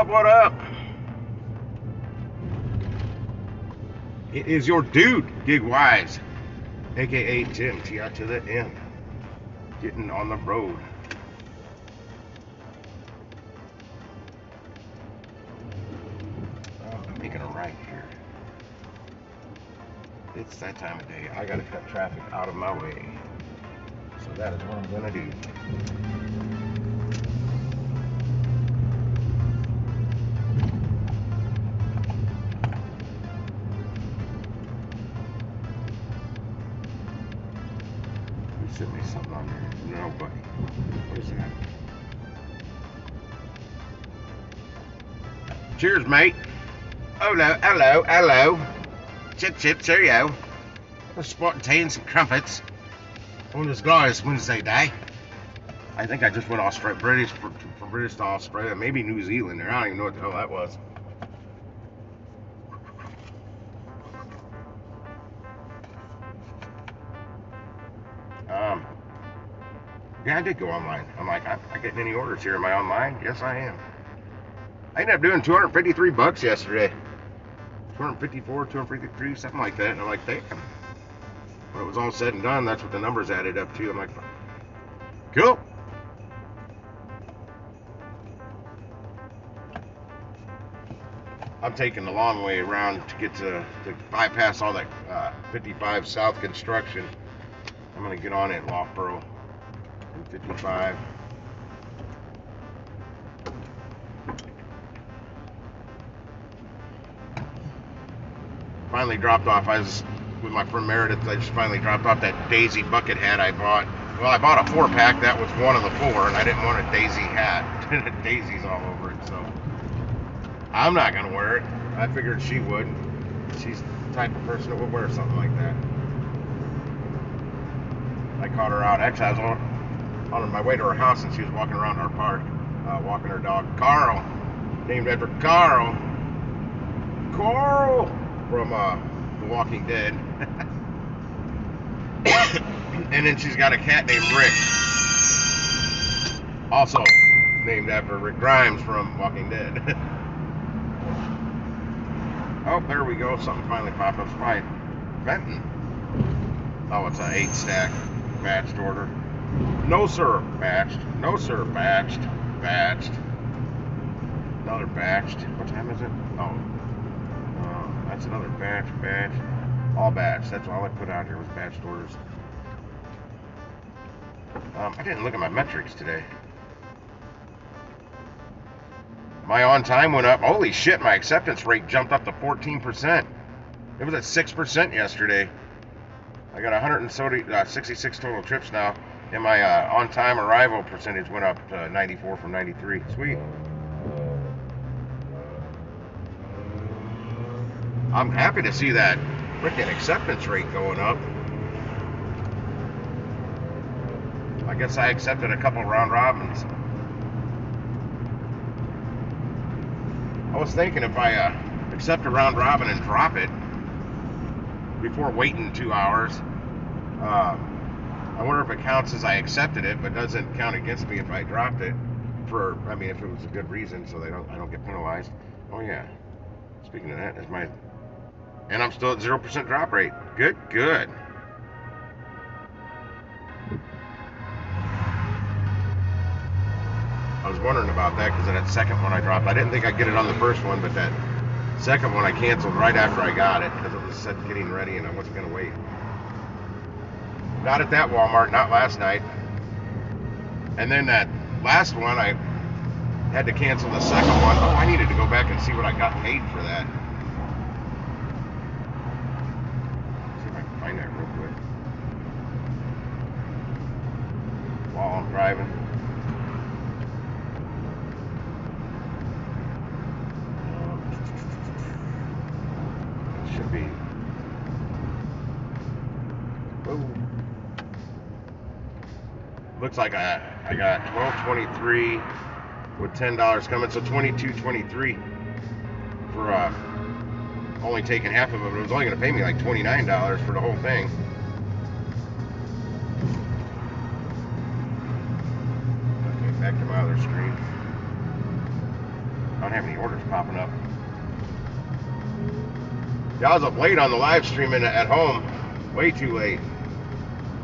What up? It is your dude, GigWise, aka Tim, TI to the end, getting on the road. I'm making a right here. It's that time of day. I gotta cut traffic out of my way. So that is what I'm gonna do. Send me something on there. No, buddy. What is that? Cheers, mate. Hello, hello, hello. Chip, chip, cheerio. A spot tea and some crumpets on this glorious Wednesday day. I think I just went British from British to Australia, maybe New Zealand. I don't even know what the hell that was. Yeah, I did go online. I'm like, I'm not getting any orders here. Am I online? Yes, I am. I ended up doing 253 bucks yesterday. 254, 253, something like that. And I'm like, damn. When it was all said and done, that's what the numbers added up to. I'm like, cool. I'm taking the long way around to get to bypass all that 55 South construction. I'm going to get on at Loughborough and 55. Finally dropped off. I was with my friend Meredith. I just finally dropped off that Daisy bucket hat I bought. Well, I bought a 4-pack. That was one of the 4, and I didn't want a Daisy hat. Daisy's all over it, so I'm not going to wear it. I figured she would. She's the type of person that would wear something like that. I caught her out. Actually, I was on my way to her house, and she was walking around our park, walking her dog, Carl, named after Carl from The Walking Dead. And then she's got a cat named Rick, also named after Rick Grimes from Walking Dead. Oh, there we go. Something finally popped up. It's my Benton. Oh, it's an 8-stack batched order. No, sir, batched. No, sir, batched. Batched. Another batched. What time is it? Oh, that's another batch. All batched. That's all I put out here was batched orders. I didn't look at my metrics today. My on time went up. Holy shit, my acceptance rate jumped up to 14%. It was at 6% yesterday. I got 166 total trips now, and my on time arrival percentage went up to 94 from 93. Sweet. I'm happy to see that freaking acceptance rate going up. I guess I accepted a couple round robins. I was thinking if I accept a round robin and drop it before waiting 2 hours, I wonder if it counts as I accepted it, but doesn't count against me if I dropped it if it was a good reason, so I don't get penalized. Oh yeah. Speaking of that, and I'm still at 0% drop rate. Good. I was wondering about that because of that second one I dropped. I didn't think I'd get it on the first one, but that second one I canceled right after I got it because it was set getting ready and I wasn't going to wait. Not at that Walmart, not last night. And then that last one, I had to cancel the second one. Oh, I needed to go back and see what I got paid for that. Let's see if I can find that real quick while I'm driving. Should be. Whoa. Looks like I got $12.23 with $10 coming, so $22.23 for only taking half of it. But it was only going to pay me like $29 for the whole thing. Okay, back to my other screen. don't have any orders popping up. Yeah, I was up late on the live streaming at home. Way too late.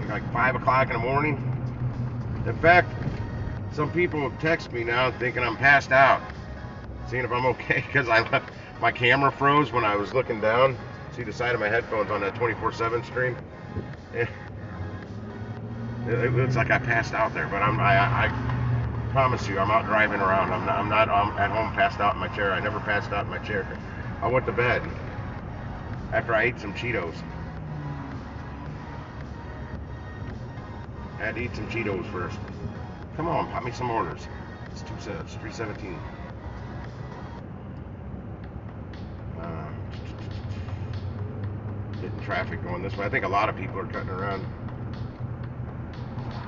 Like 5 o'clock in the morning. In fact, some people text me now thinking I'm passed out, seeing if I'm okay, because my camera froze when I was looking down. See the side of my headphones on that 24/7 stream. It looks like I passed out there, but I promise you, I'm out driving around. I'm not at home passed out in my chair. I never passed out in my chair. I went to bed after I ate some Cheetos. I had to eat some Cheetos first. Come on, pop me some orders. It's 317. Getting traffic going this way. I think a lot of people are cutting around.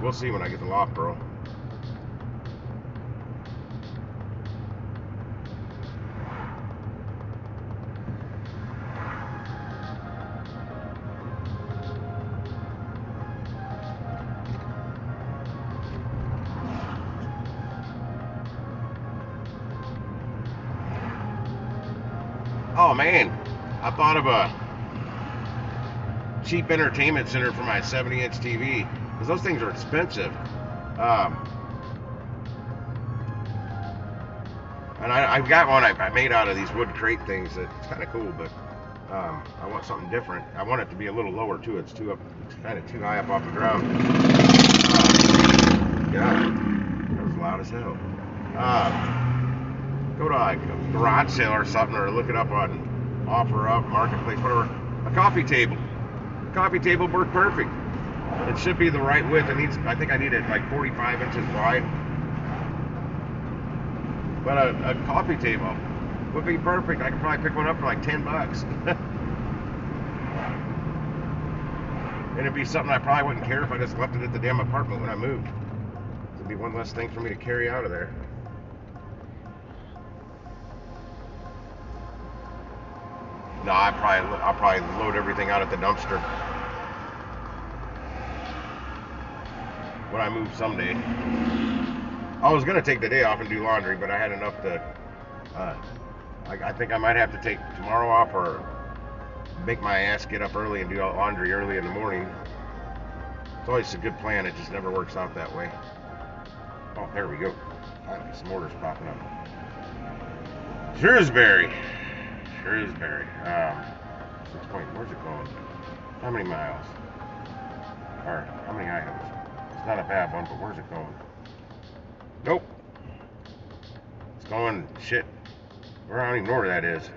We'll see when I get to Loughborough. Oh man, I thought of a cheap entertainment center for my 70-inch TV, because those things are expensive. And I've got one I made out of these wood crate things that's kind of cool, but I want something different. I want it to be a little lower too. It's kind of too high up off the ground. Yeah, that was loud as hell. Go to like a garage sale or something, or look it up on OfferUp, Marketplace, whatever. A coffee table. A coffee table worked perfect. It should be the right width. I think I need it like 45 inches wide. But a coffee table would be perfect. I could probably pick one up for like $10. And it'd be something I probably wouldn't care if I just left it at the damn apartment when I moved. It'd be one less thing for me to carry out of there. No, I'll probably load everything out at the dumpster when I move someday. I was gonna take the day off and do laundry, but I had enough to. I think I might have to take tomorrow off, or make my ass get up early and do laundry early in the morning. It's always a good plan. It just never works out that way. Oh, there we go. Finally, some orders popping up. Shrewsbury. Where's it going? How many miles? Or how many items? It's not a bad one, but where's it going? Nope. It's going, shit. I don't even know where that is.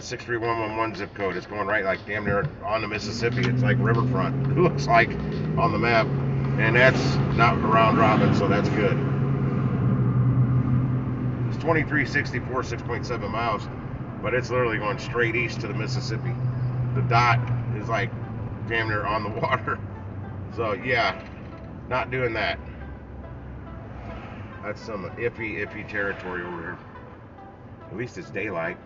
63111 zip code. It's going right like damn near on the Mississippi. It's like riverfront. It looks like on the map. And that's not around robin, so that's good. It's 2364, 6.7 miles. But it's literally going straight east to the Mississippi. The dot is like damn near on the water. So yeah, not doing that. That's some iffy territory over here. At least it's daylight.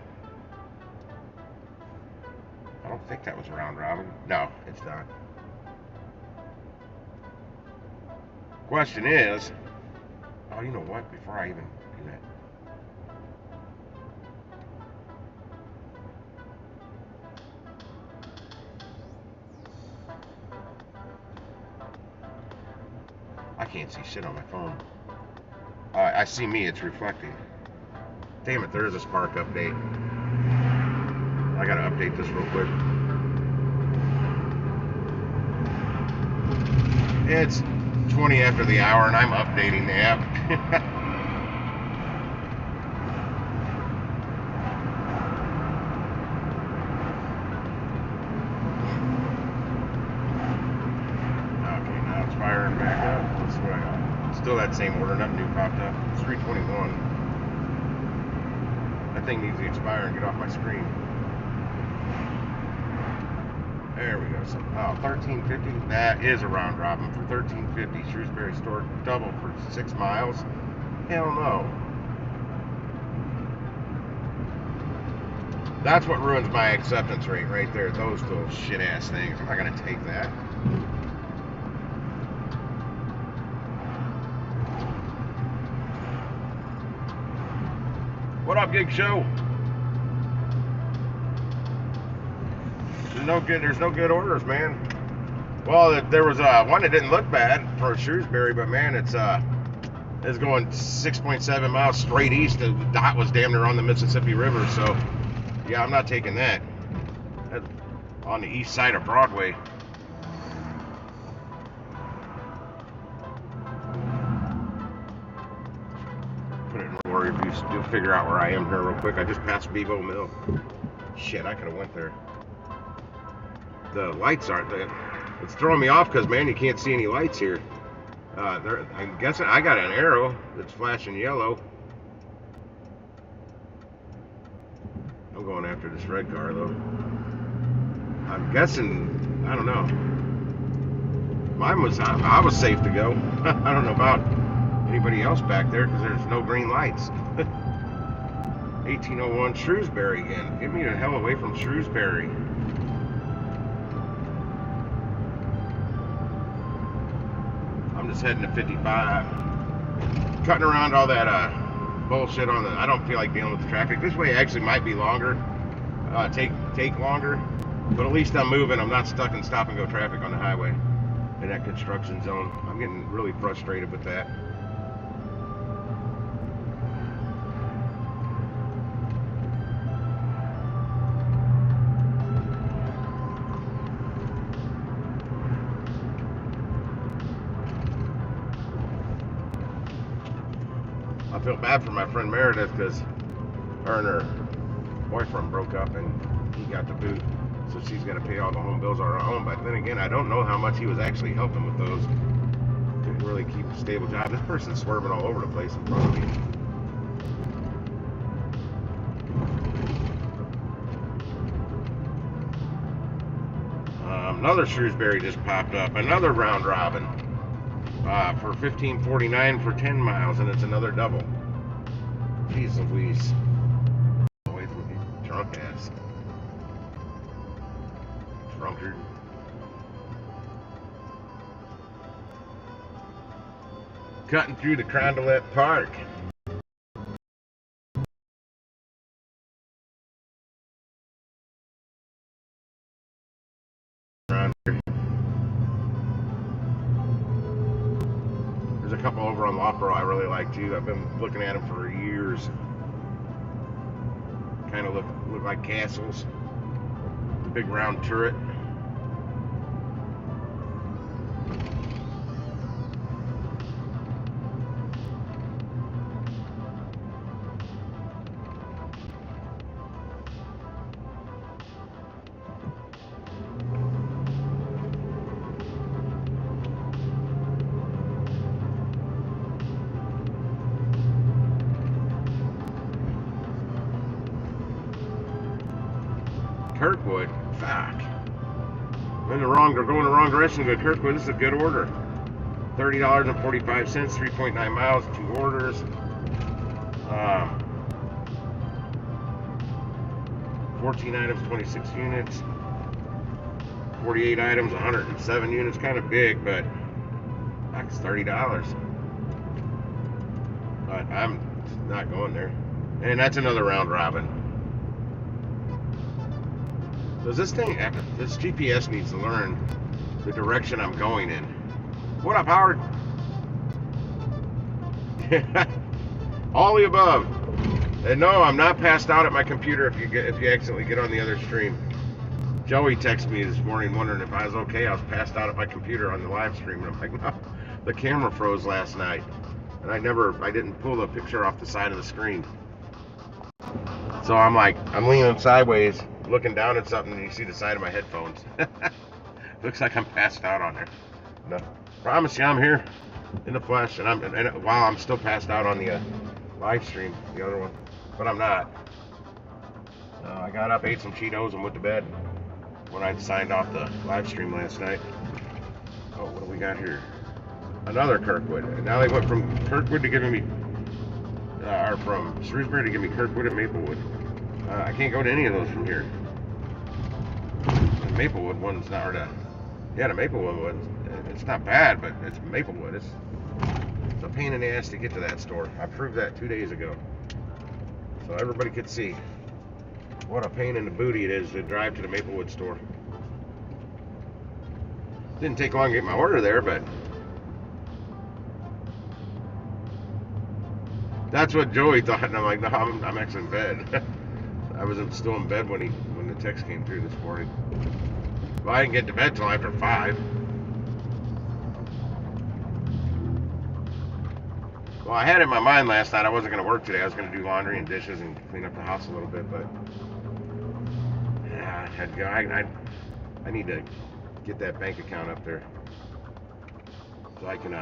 I don't think that was round robin. No, it's not. Question is, oh, you know what? Before I even do that. I can't see shit on my phone. I see me, it's reflecting. Damn it, there is a Spark update. I gotta update this real quick. It's 20 after the hour and I'm updating the app. Okay, now it's firing back up. Let's see what I got. Still that same order, nothing new popped up. It's 321. That thing needs to expire and get off my screen. There we go. So, oh, 1350. That is a round robin for 1350. Shrewsbury store double for 6 miles. Hell no. That's what ruins my acceptance rate right there. Those little shit ass things. I'm not gonna take that. What up, Gig Show? There's no good orders, man. Well, there was one that didn't look bad for Shrewsbury, but man, it's going 6.7 miles straight east. The dot was damn near on the Mississippi River, so yeah, I'm not taking that. That's on the east side of Broadway. Put it in the warrior view. You'll figure out where I am here real quick. I just passed Bevo Mill. Shit, I could have went there. The lights aren't there. It's throwing me off because, man, you can't see any lights here. I'm guessing I got an arrow that's flashing yellow. I'm going after this red car, though. I'm guessing, I don't know. I was safe to go. I don't know about anybody else back there because there's no green lights. 1801 Shrewsbury again. Get me the hell away from Shrewsbury. I'm just heading to 55. Cutting around all that bullshit on the... I don't feel like dealing with the traffic. This way actually might be longer. Take longer. But at least I'm moving. I'm not stuck in stop and go traffic on the highway in that construction zone. I'm getting really frustrated with that. I feel bad for my friend Meredith because her and her boyfriend broke up and he got the boot, so she's got to pay all the home bills on her own. But then again, I don't know how much he was actually helping with those. Couldn't really keep a stable job. This person's swerving all over the place in front of me. Another Shrewsbury just popped up. Another round robin. For $15.49 for 10 miles, and it's another double. Jeez Louise. Away from me, drunk ass. Drunkard. Cutting through the Carondelet Park. There's a couple over on Loughborough I really like too. I've been looking at them for years. Kind of look like castles. The big round turret. Kirkwood, fuck. They're going the wrong direction. But Kirkwood, this is a good order. $30.45, 3.9 miles, 2 orders. 14 items, 26 units. 48 items, 107 units. Kind of big, but that's $30. But I'm not going there. And that's another round robin. Does this GPS needs to learn the direction I'm going in. What up, Howard? All the above. And no, I'm not passed out at my computer if you accidentally get on the other stream. Joey texted me this morning wondering if I was okay. I was passed out at my computer on the live stream, and I'm like, no, the camera froze last night, and I didn't pull the picture off the side of the screen. So I'm leaning sideways, looking down at something, and you see the side of my headphones. Looks like I'm passed out on there. No, promise you, I'm here in the flesh, and while I'm still passed out on the live stream, the other one, but I'm not. I got up, ate some Cheetos, and went to bed when I signed off the live stream last night. Oh, what do we got here? Another Kirkwood. And now they went from Kirkwood to giving me, or from Shrewsbury to give me Kirkwood and Maplewood. I can't go to any of those from here. The Maplewood one's not, the Maplewood one, it's not bad, but it's Maplewood. It's a pain in the ass to get to that store. I proved that 2 days ago. so everybody could see what a pain in the booty it is to drive to the Maplewood store. Didn't take long to get my order there, but that's what Joey thought, and I'm like, no, I'm actually in bed. I was still in bed when the text came through this morning. Well, I didn't get to bed till after 5. Well, I had in my mind last night I wasn't going to work today. I was going to do laundry and dishes and clean up the house a little bit, but yeah, I had to go. I need to get that bank account up there so I can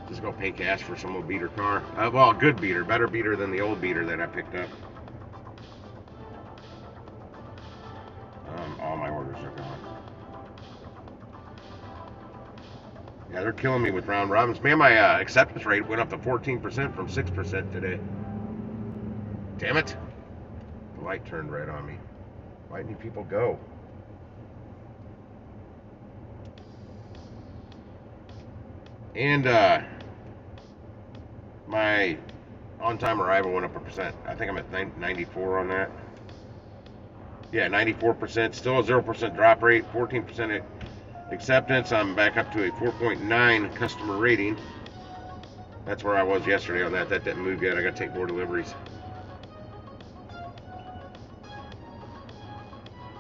just go pay cash for some old beater car. Well, a good beater, better beater than the old beater that I picked up. All my orders are gone. Yeah, they're killing me with round robins. Man, my acceptance rate went up to 14% from 6% today. Damn it. The light turned red on me. Why didn't people go? And my on-time arrival went up 1%. I think I'm at 94 on that. Yeah, 94%. Still a 0% drop rate, 14% acceptance. I'm back up to a 4.9 customer rating. That's where I was yesterday on that. That didn't move yet. I got to take more deliveries.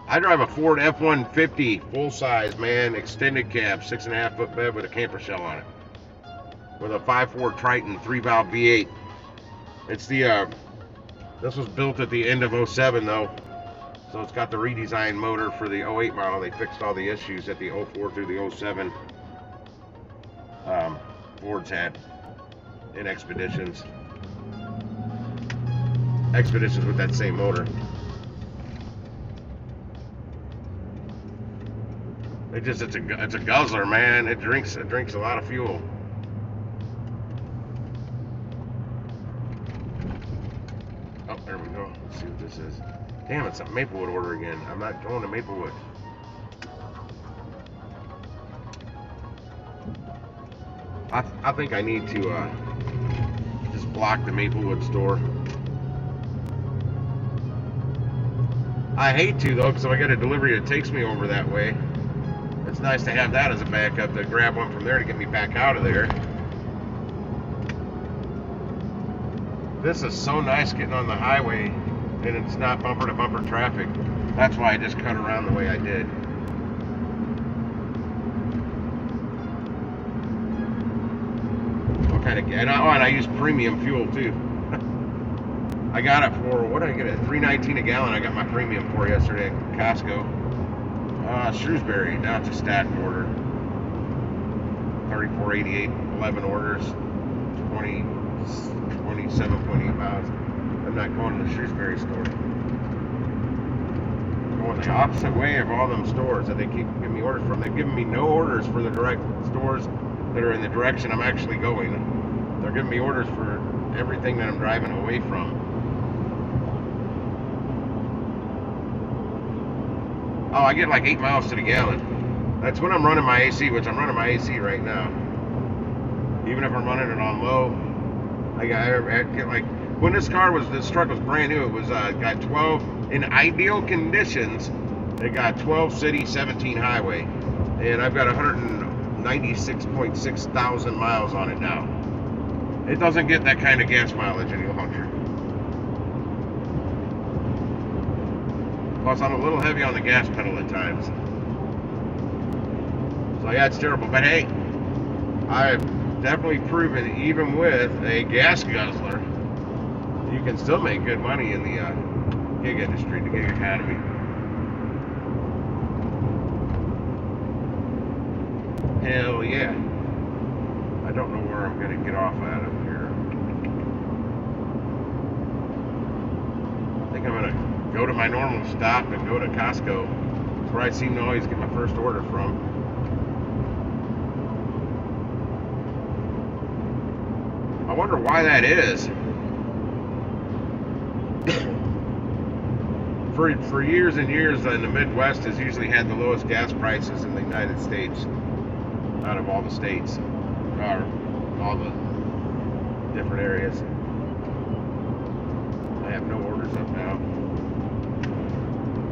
I drive a Ford F-150 full-size, man, extended cab, 6.5-foot bed with a camper shell on it, with a 5.4 Triton 3-valve V8. It's the this was built at the end of 07 though, so it's got the redesigned motor for the 08 model. They fixed all the issues that the 04 through the 07 Fords had in Expeditions with that same motor. It's a guzzler, man. It drinks a lot of fuel. Oh, there we go. Let's see what this is. Damn, it's a Maplewood order again. I'm not going to Maplewood. I think I need to just block the Maplewood store. I hate to though, because if I get a delivery that takes me over that way, it's nice to have that as a backup, to grab one from there to get me back out of there. This is so nice getting on the highway and it's not bumper to bumper traffic. That's why I just cut around the way I did. What kind of, and I use premium fuel too. I got it for, what did I get it? $3.19 a gallon. I got my premium for yesterday at Costco. Shrewsbury, now it's a stacked order. $34.88, 11 orders, 27.8 miles. I'm not going to the Shrewsbury store. I'm going the opposite way of all them stores that they keep giving me orders from. They've given me no orders for the direct stores that are in the direction I'm actually going. They're giving me orders for everything that I'm driving away from. Oh, I get like 8 miles to the gallon. That's when I'm running my AC, which I'm running my AC right now. Even if I'm running it on low, I get like, when this truck was brand new, it was got 12, in ideal conditions, it got 12 city, 17 highway. And I've got 196.6 thousand miles on it now. It doesn't get that kind of gas mileage any longer. Plus, I'm a little heavy on the gas pedal at times. So yeah, it's terrible. But hey, I've definitely proven, even with a gas guzzler, you can still make good money in the gig industry, the gig economy. Hell yeah. I don't know where I'm going to get off out of here. I think I'm going to go to my normal stop and go to Costco. That's where I seem to always get my first order from. I wonder why that is. For years and years, in the Midwest has usually had the lowest gas prices in the United States out of all the states, or all the different areas. orders up now.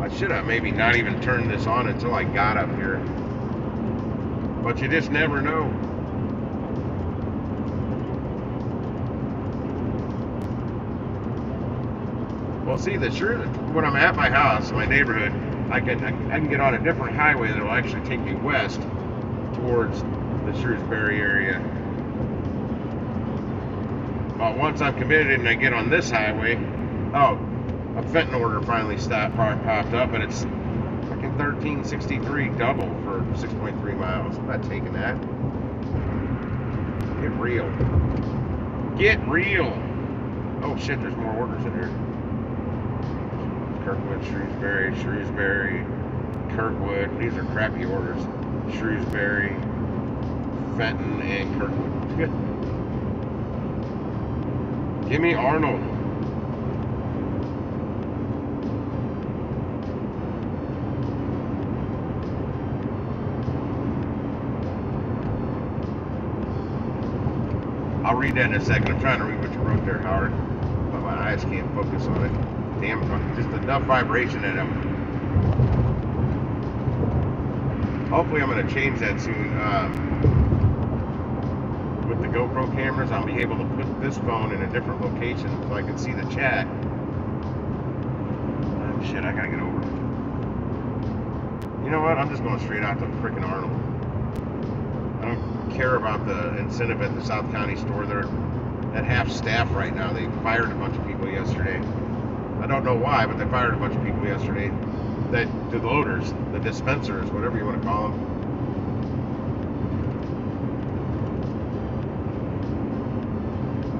I should have maybe not even turned this on until I got up here. But you just never know. Well, see, when I'm at my house, my neighborhood, I can get on a different highway that will actually take me west towards the Shrewsbury area. But once I'm committed and I get on this highway, oh, a Fenton order finally popped up, and it's fucking 1363 double for 6.3 miles. I'm not taking that. Get real. Get real. Oh shit, there's more orders in here. Kirkwood, Shrewsbury, Kirkwood. These are crappy orders. Shrewsbury, Fenton, and Kirkwood. Give me Arnold. I'll read that in a second. I'm trying to read what you wrote there, Howard, but my eyes can't focus on it. Damn, just enough vibration in them. Hopefully I'm going to change that soon. With the GoPro cameras, I'll be able to put this phone in a different location so I can see the chat. Oh shit, I gotta get over it. You know what? I'm just going straight out to freaking Arnold. I don't care about the incentive at the South County store. They're at half staff right now. They fired a bunch of people yesterday. I don't know why, but they fired a bunch of people yesterday. The loaders, the dispensers, whatever you want to call them.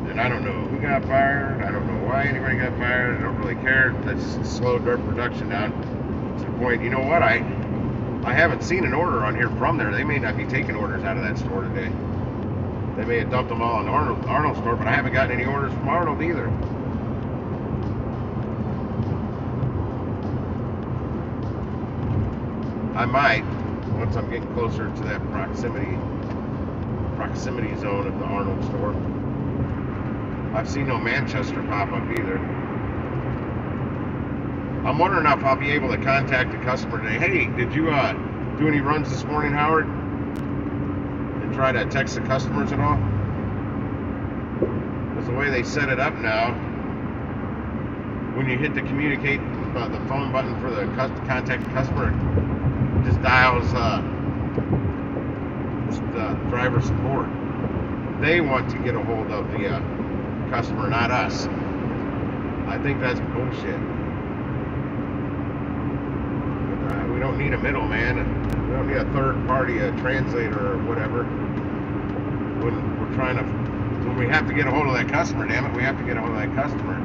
And I don't know who got fired. I don't know why anybody got fired. I don't really care. That's slowed their production down to the point. You know what? I haven't seen an order on here from there. They may not be taking orders out of that store today. They may have dumped them all in Arnold store, but I haven't gotten any orders from Arnold either. I might, once I'm getting closer to that proximity zone of the Arnold store. I've seen no Manchester pop up either. I'm wondering if I'll be able to contact a customer today. Hey, did you do any runs this morning, Howard? And try to text the customers at all? Because the way they set it up now, when you hit the communicate, the phone button for the contact the customer, just dials driver support. They want to get a hold of the customer, not us. I think that's bullshit. We don't need a middleman. We don't need a third party, a translator or whatever. When we have to get a hold of that customer, damn it, we have to get a hold of that customer.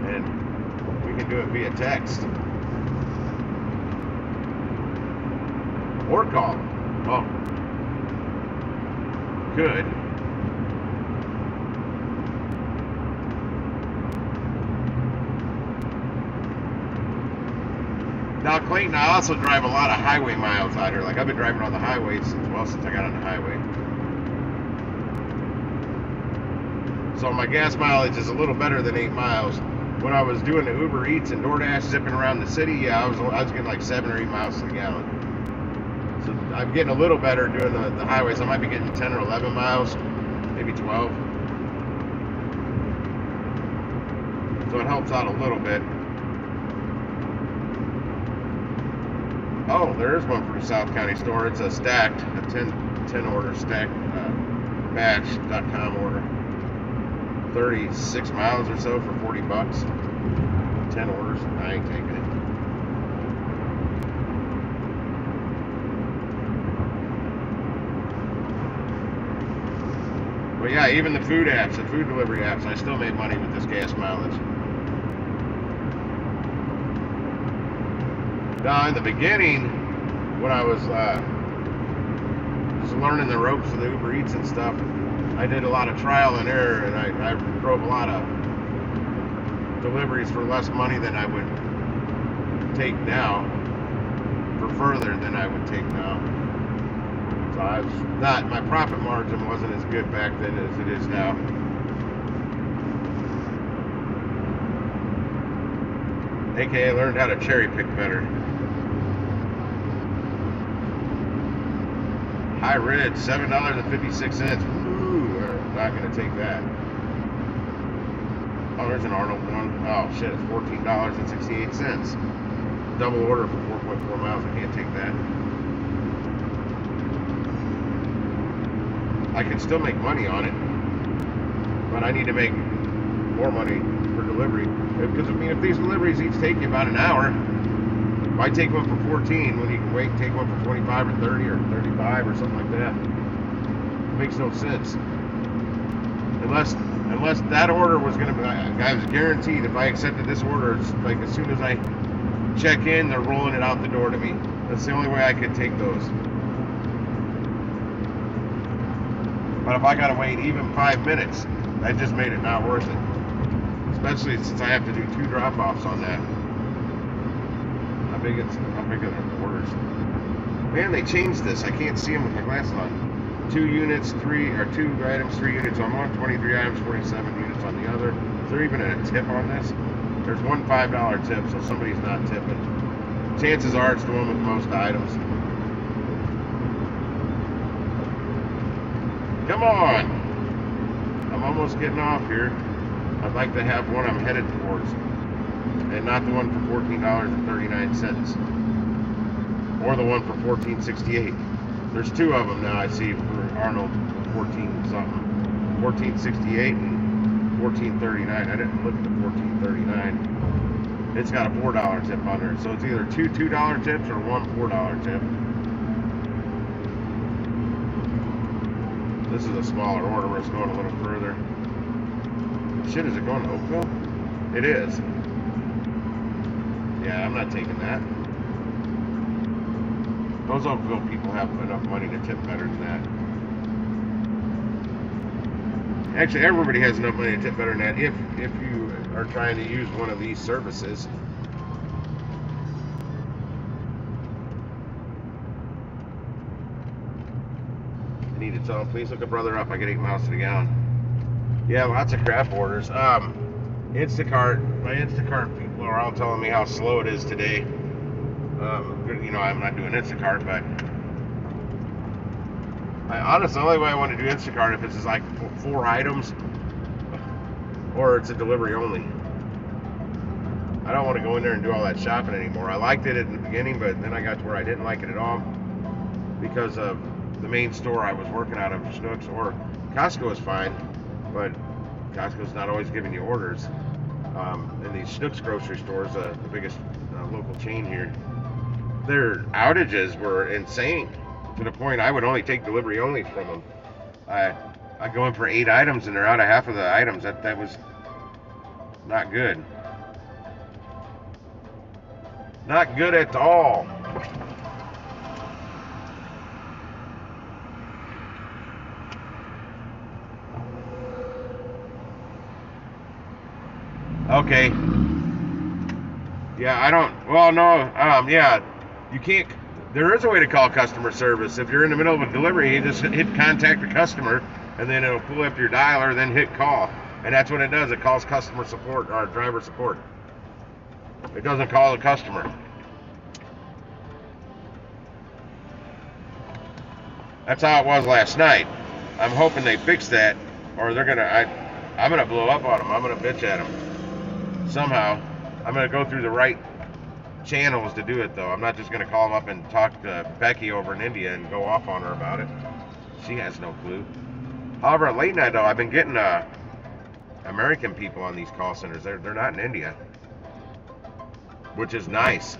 And we can do it via text. Or call. Well, good. Now, Clayton, I also drive a lot of highway miles out here. Like, I've been driving on the highway since I got on the highway. So my gas mileage is a little better than 8 miles. When I was doing the Uber Eats and DoorDash zipping around the city, yeah, I was getting like 7 or 8 miles to the gallon. So I'm getting a little better doing the highways. I might be getting 10 or 11 miles, maybe 12. So it helps out a little bit. Oh, there is one for the South County store. It's a stacked, a 10 order stacked batch.com order. 36 miles or so for $40. 10 orders. I ain't taking it. But yeah, even the food apps, the food delivery apps, I still made money with this gas mileage. Now, in the beginning, when I was just learning the ropes of the Uber Eats and stuff, I did a lot of trial and error, and I drove a lot of deliveries for less money than I would take now, for further than I would take now. So my profit margin wasn't as good back then as it is now. AKA learned how to cherry pick better. High Ridge, $7.56. Ooh, we're not going to take that. Oh, there's an Arnold one. Oh, shit, it's $14.68. Double order for 4.4 miles. I can't take that. I can still make money on it, but I need to make more money for delivery. Because, I mean, if these deliveries each take you about an hour, why take one for 14 when you can wait and take one for 25 or 30 or 35 or something like that? It makes no sense. Unless that order was going to be, I was guaranteed if I accepted this order, it's like as soon as I check in, they're rolling it out the door to me. That's the only way I could take those. But if I got to wait even 5 minutes, that just made it not worth it. Especially since I have to do 2 drop-offs on that. How big are the orders? Man, they changed this. I can't see them with my glasses on. 2 items, 3 units on one, 23 items, 47 units on the other. Is there even a tip on this? There's one $5 tip, so somebody's not tipping. Chances are it's the one with the most items. Come on! I'm almost getting off here. I'd like to have one I'm headed towards, and not the one for $14.39, or the one for $14.68. There's 2 of them now I see for Arnold, 14 something, $14.68 and $14.39. I didn't look at the $14.39. It's got a $4 tip under it, so it's either 2 $2 tips or 1 $4 tip. This is a smaller order where it's going a little further. Shit, is it going to Oakville? It is. Yeah, I'm not taking that. Those Oakville people have enough money to tip better than that. Actually, everybody has enough money to tip better than that if you are trying to use one of these services. I need to tell them, please look a brother up. I get 8 miles to the gallon. Yeah, lots of crap orders. Instacart, my Instacart people are all telling me how slow it is today. You know, I'm not doing Instacart, but honestly, the only way I want to do Instacart if it's like 4 items or it's a delivery only. I don't want to go in there and do all that shopping anymore. I liked it in the beginning, but then I got to where I didn't like it at all because of the main store I was working out of, Schnucks, or Costco is fine, but Costco's not always giving you orders. And these Schnucks grocery stores, the biggest local chain here, their outages were insane to the point I would only take delivery only from them. I go in for 8 items and they're out of half of the items. That was not good. Not good at all. Okay. Yeah, I don't. Well, no. Yeah, you can't. There is a way to call customer service. If you're in the middle of a delivery, you just hit contact the customer, and then it'll pull up your dialer, then hit call, and that's what it does. It calls customer support or driver support. It doesn't call the customer. That's how it was last night. I'm hoping they fix that, or they're gonna. I'm gonna blow up on them. I'm gonna bitch at them somehow. I'm gonna go through the right channels to do it, though. I'm not just gonna call them up and talk to Becky over in India and go off on her about it. She has no clue. However, late night though, I've been getting American people on these call centers. They're not in India, which is nice.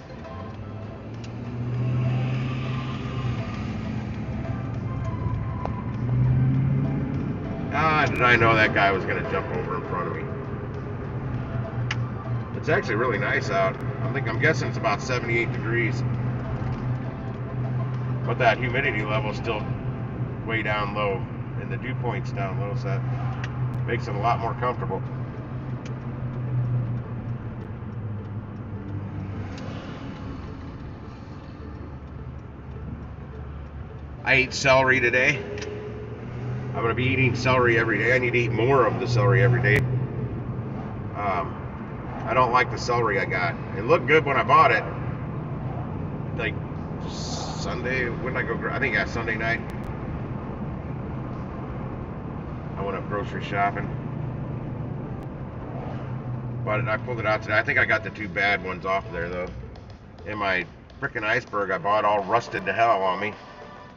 Did I know that guy was going to jump over in front of me? It's actually really nice out. I'm guessing it's about 78 degrees. But that humidity level is still way down low. And the dew point's down low, so that makes it a lot more comfortable. I ate celery today. I'm going to be eating celery every day. I need to eat more of the celery every day. I don't like the celery I got. It looked good when I bought it. Like Sunday, when did I go? I think Sunday night. I went up grocery shopping. But I pulled it out today. I think I got the 2 bad ones off there though. And my frickin' iceberg I bought all rusted to hell on me.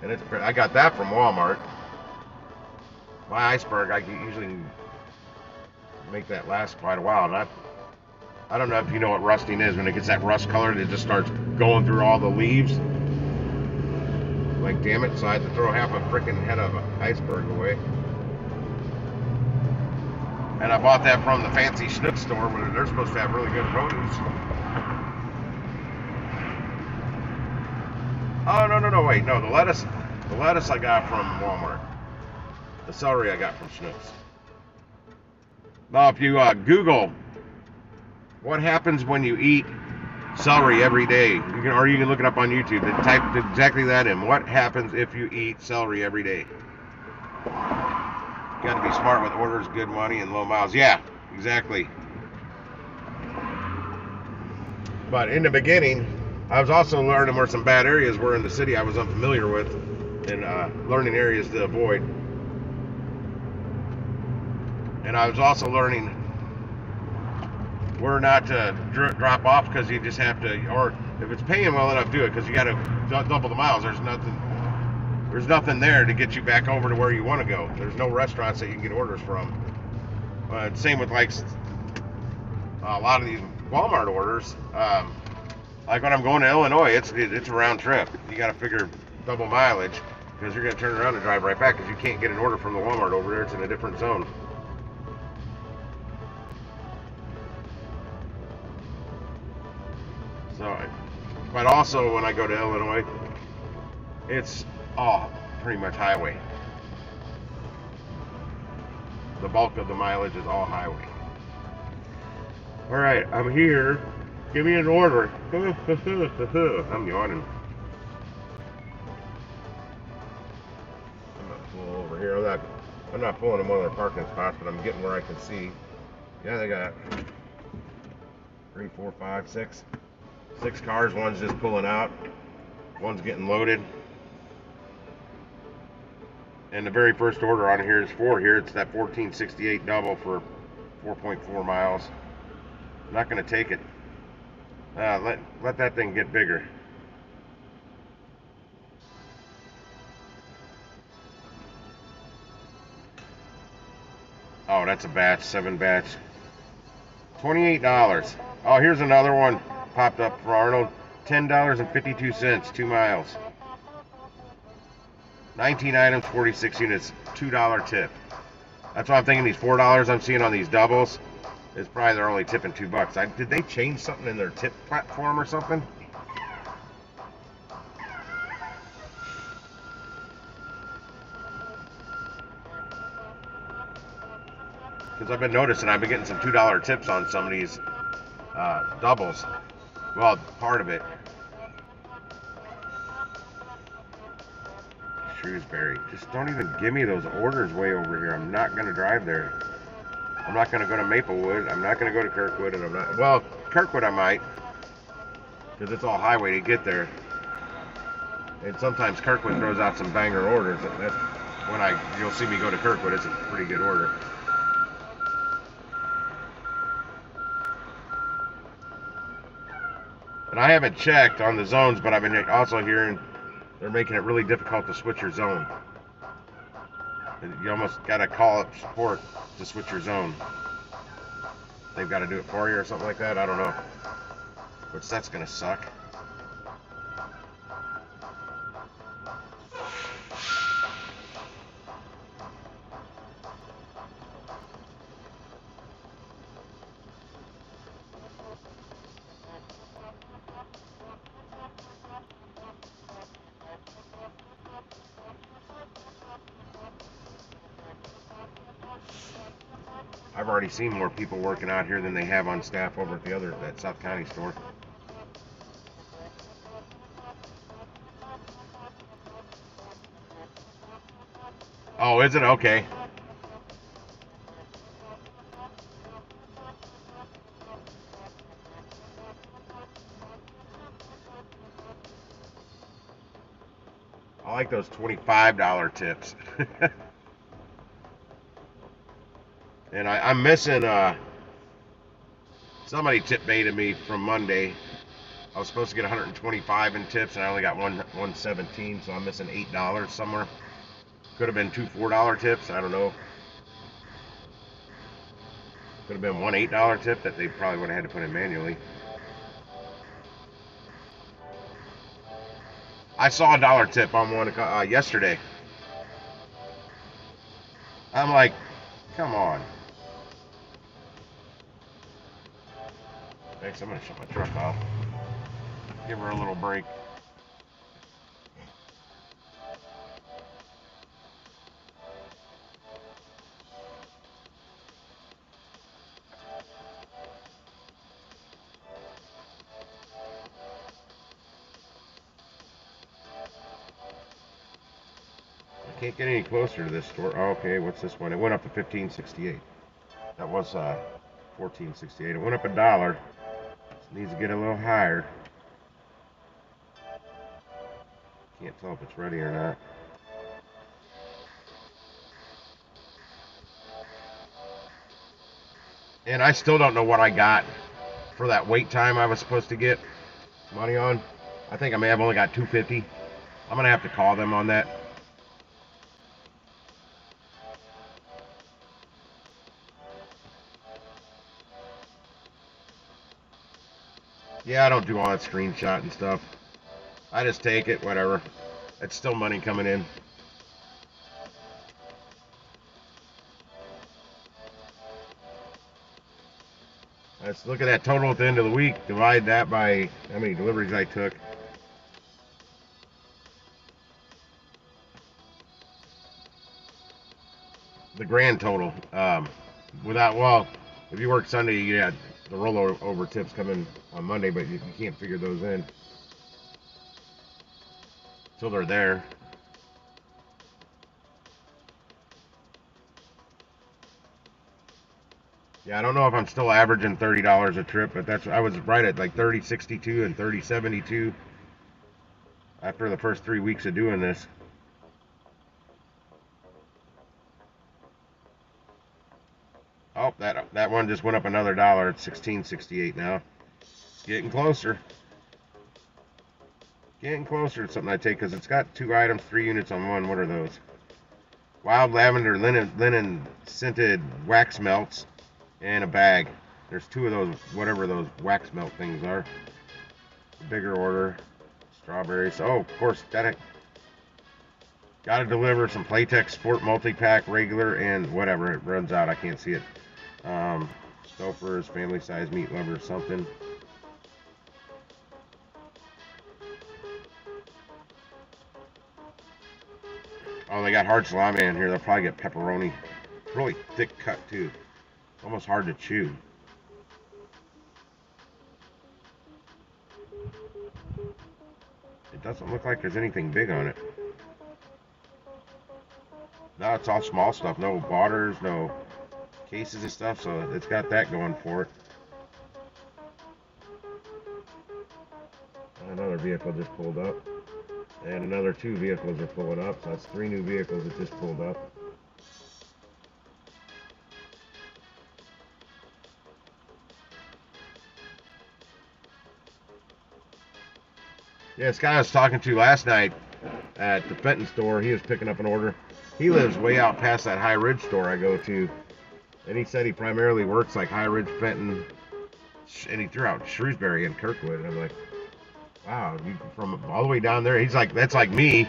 And I got that from Walmart. My iceberg, I usually make that last quite a while. And I don't know if you know what rusting is. When it gets that rust color, it just starts going through all the leaves. Like, damn it. So I had to throw half a frickin' head of iceberg away. And I bought that from the fancy Schnucks store where they're supposed to have really good produce. Oh, no, wait. No, the lettuce I got from Walmart. The celery I got from Schnucks. Now, if you Google what happens when you eat celery every day, you can look it up on YouTube and type exactly that in. What happens if you eat celery every day? You got to be smart with orders, good money, and low miles. Yeah, exactly. But in the beginning, I was also learning where some bad areas were in the city I was unfamiliar with, and learning areas to avoid. And I was also learning where not to drop off, because you just have to, or if it's paying well enough, do it, because you got to double the miles. There's nothing there to get you back over to where you want to go. There's no restaurants that you can get orders from. Same with like a lot of these Walmart orders. Like when I'm going to Illinois, it's a round trip. You got to figure double mileage, because you're going to turn around and drive right back, because you can't get an order from the Walmart over there. It's in a different zone. So, but also when I go to Illinois, it's all pretty much highway. The bulk of the mileage is all highway. All right, I'm here. Give me an order. I'm yawning. I'm not pulling over here. I'm not pulling in one of their parking spots, but I'm getting where I can see. Yeah, they got 3, 4, 5, 6 cars. One's just pulling out. One's getting loaded. And the very first order on here is 4 here. It's that 1468 double for 4.4 miles. I'm not going to take it. Let that thing get bigger. Oh, that's a batch, 7 batch. $28. Oh, here's another one popped up for Arnold. $10.52, 2 miles. 19 items, 46 units, $2 tip. That's why I'm thinking these $4 I'm seeing on these doubles is probably they're only tipping $2. Did they change something in their tip platform or something? Because I've been noticing I've been getting some $2 tips on some of these doubles. Well, part of it. Shrewsbury. Just don't even give me those orders way over here. I'm not going to drive there. I'm not going to go to Maplewood. I'm not going to go to Kirkwood. And I'm not. Well, Kirkwood I might. Because it's all highway to get there. And sometimes Kirkwood throws out some banger orders. That's when you'll see me go to Kirkwood. It's a pretty good order. And I haven't checked on the zones, but I've been also hearing they're making it really difficult to switch your zone. You almost got to call up support to switch your zone. They've got to do it for you or something like that. I don't know. Which that's going to suck. I've already seen more people working out here than they have on staff over at that South County store. Oh, is it? Okay. I like those $25 tips. And I'm missing, somebody tip baited me from Monday. I was supposed to get 125 in tips, and I only got 117, so I'm missing $8 somewhere. Could have been two $4 tips, I don't know. Could have been one $8 tip that they probably would have had to put in manually. I saw a dollar tip on one yesterday. I'm like, come on. Thanks, I'm gonna shut my truck off. Give her a little break. I can't get any closer to this store. Oh, okay, what's this one? It went up to $15.68. That was $14.68. It went up $1. It needs to get a little higher. Can't tell if it's ready or not. And I still don't know what I got for that wait time I was supposed to get money on. I think I may have only got $2.50. I'm gonna have to call them on that. Yeah, I don't do all that screenshot and stuff. I just take it, whatever. It's still money coming in. Let's look at that total at the end of the week. Divide that by how many deliveries I took. The grand total. Well, if you work Sunday, you had the rollover tips come in on Monday, but you can't figure those in until they're there. Yeah, I don't know if I'm still averaging $30 a trip, but I was right at like 30.62 and 30.72 after the first 3 weeks of doing this. Oh, that one just went up another dollar. It's 16.68 now. Getting closer. Getting closer to something I take because it's got 2 items, 3 units on one. What are those? Wild lavender linen scented wax melts and a bag. There's 2 of those, whatever those wax melt things are. Bigger order. Strawberries. Oh, of course, gotta deliver some Playtex Sport multi-pack, regular, and whatever. It runs out. I can't see it. Stouffer's, family size meat lover, something. Oh, they got hard salami in here. They'll probably get pepperoni. It's really thick cut too. Almost hard to chew. It doesn't look like there's anything big on it. No, it's all small stuff. No botters, no cases and stuff. So it's got that going for it. Another vehicle just pulled up. And another 2 vehicles are pulling up. So that's 3 new vehicles that just pulled up. Yeah, this guy I was talking to last night at the Fenton store, he was picking up an order. He lives way out past that High Ridge store I go to. And he said he primarily works like High Ridge, Fenton, and he threw out Shrewsbury and Kirkwood. And I'm like, wow, you from all the way down there. He's like, that's like me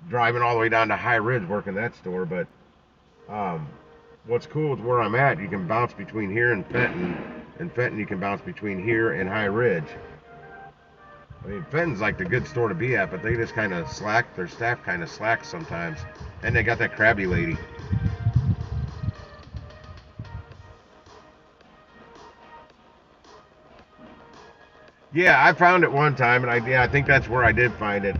driving all the way down to High Ridge working that store. But what's cool with where I'm at, you can bounce between here and Fenton. And Fenton, you can bounce between here and High Ridge. I mean, Fenton's like the good store to be at, but they just kind of slack. Their staff kind of slacks sometimes. And they got that crabby lady. Yeah, I found it one time, and I think that's where I did find it.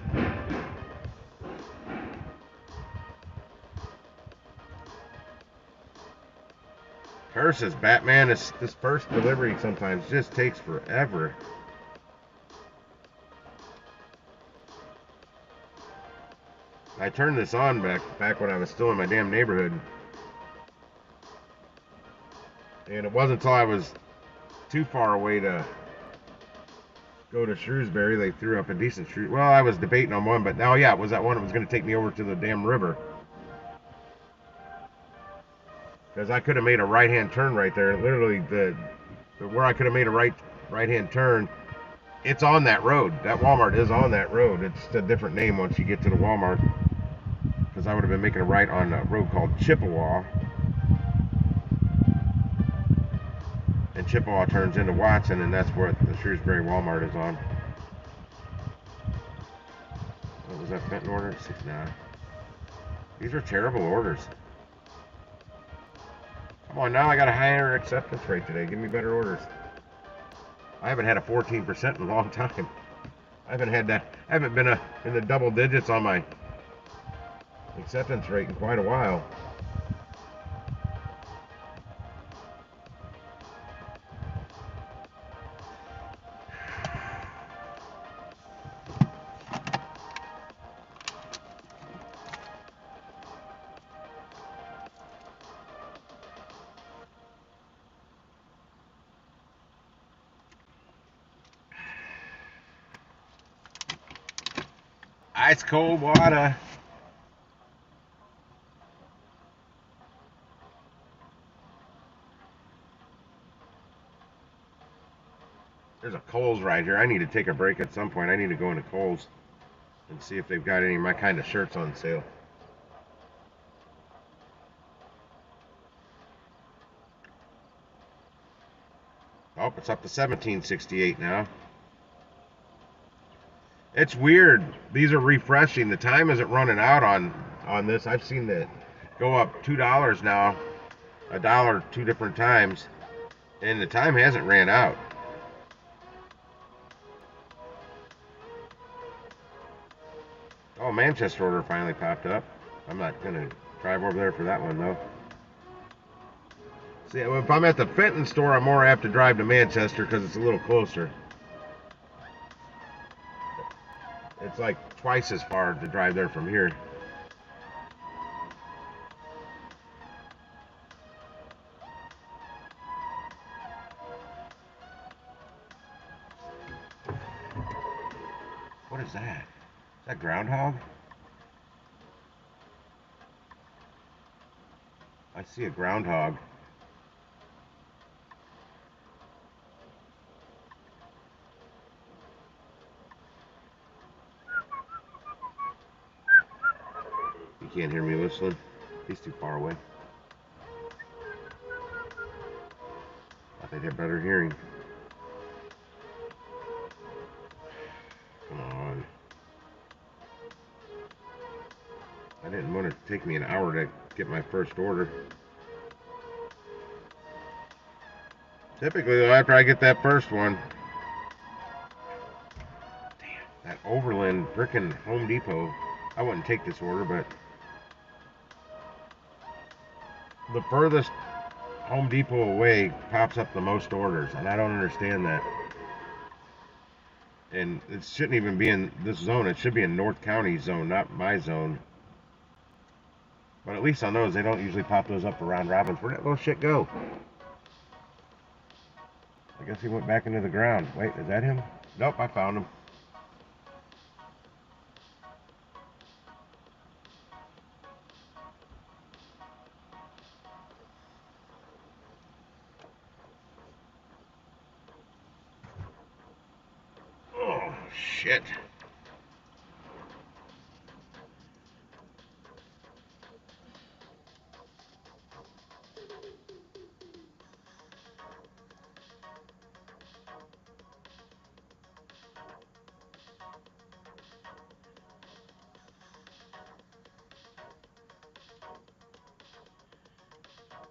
Curses, Batman. This first delivery sometimes just takes forever. I turned this on back when I was still in my damn neighborhood. And it wasn't until I was too far away to go to Shrewsbury they threw up a decent Well, I was debating on one, but now, yeah, it was that one that was going to take me over to the damn river. Because I could have made a right-hand turn right there. Literally, where I could have made a right-hand turn, it's on that road. That Walmart is on that road. It's a different name once you get to the Walmart. Because I would have been making a right on a road called Chippewa. And Chippewa turns into Watson, and that's where the Shrewsbury Walmart is on. What was that Fenton order? 69. These are terrible orders. Come on, now I got a higher acceptance rate today. Give me better orders. I haven't had a 14% in a long time. I haven't had that. I haven't been in the double digits on my acceptance rate in quite a while. Ice cold water. There's a Kohl's right here. I need to take a break at some point. I need to go into Kohl's and see if they've got any of my kind of shirts on sale. Oh, it's up to $17.68 now. It's weird. These are refreshing. The time isn't running out on this. I've seen it go up $2 now, $1 two different times, and the time hasn't ran out. Oh, Manchester order finally popped up. I'm not gonna drive over there for that one though. See, if I'm at the Fenton store, I'm more apt to drive to Manchester because it's a little closer. It's like twice as far to drive there from here. What is that? Is that groundhog? I see a groundhog. You can't hear me whistling. He's too far away. I think they're better hearing. Come on. I didn't want it to take me an hour to get my first order. Typically, though, after I get that first one, damn, that Overland frickin' Home Depot. I wouldn't take this order, but the furthest Home Depot away pops up the most orders, and I don't understand that. And it shouldn't even be in this zone. It should be in North County zone, not my zone. But at least on those, they don't usually pop those up around Robbins. Where'd that little shit go? I guess he went back into the ground. Wait, is that him? Nope, I found him. Oh, shit.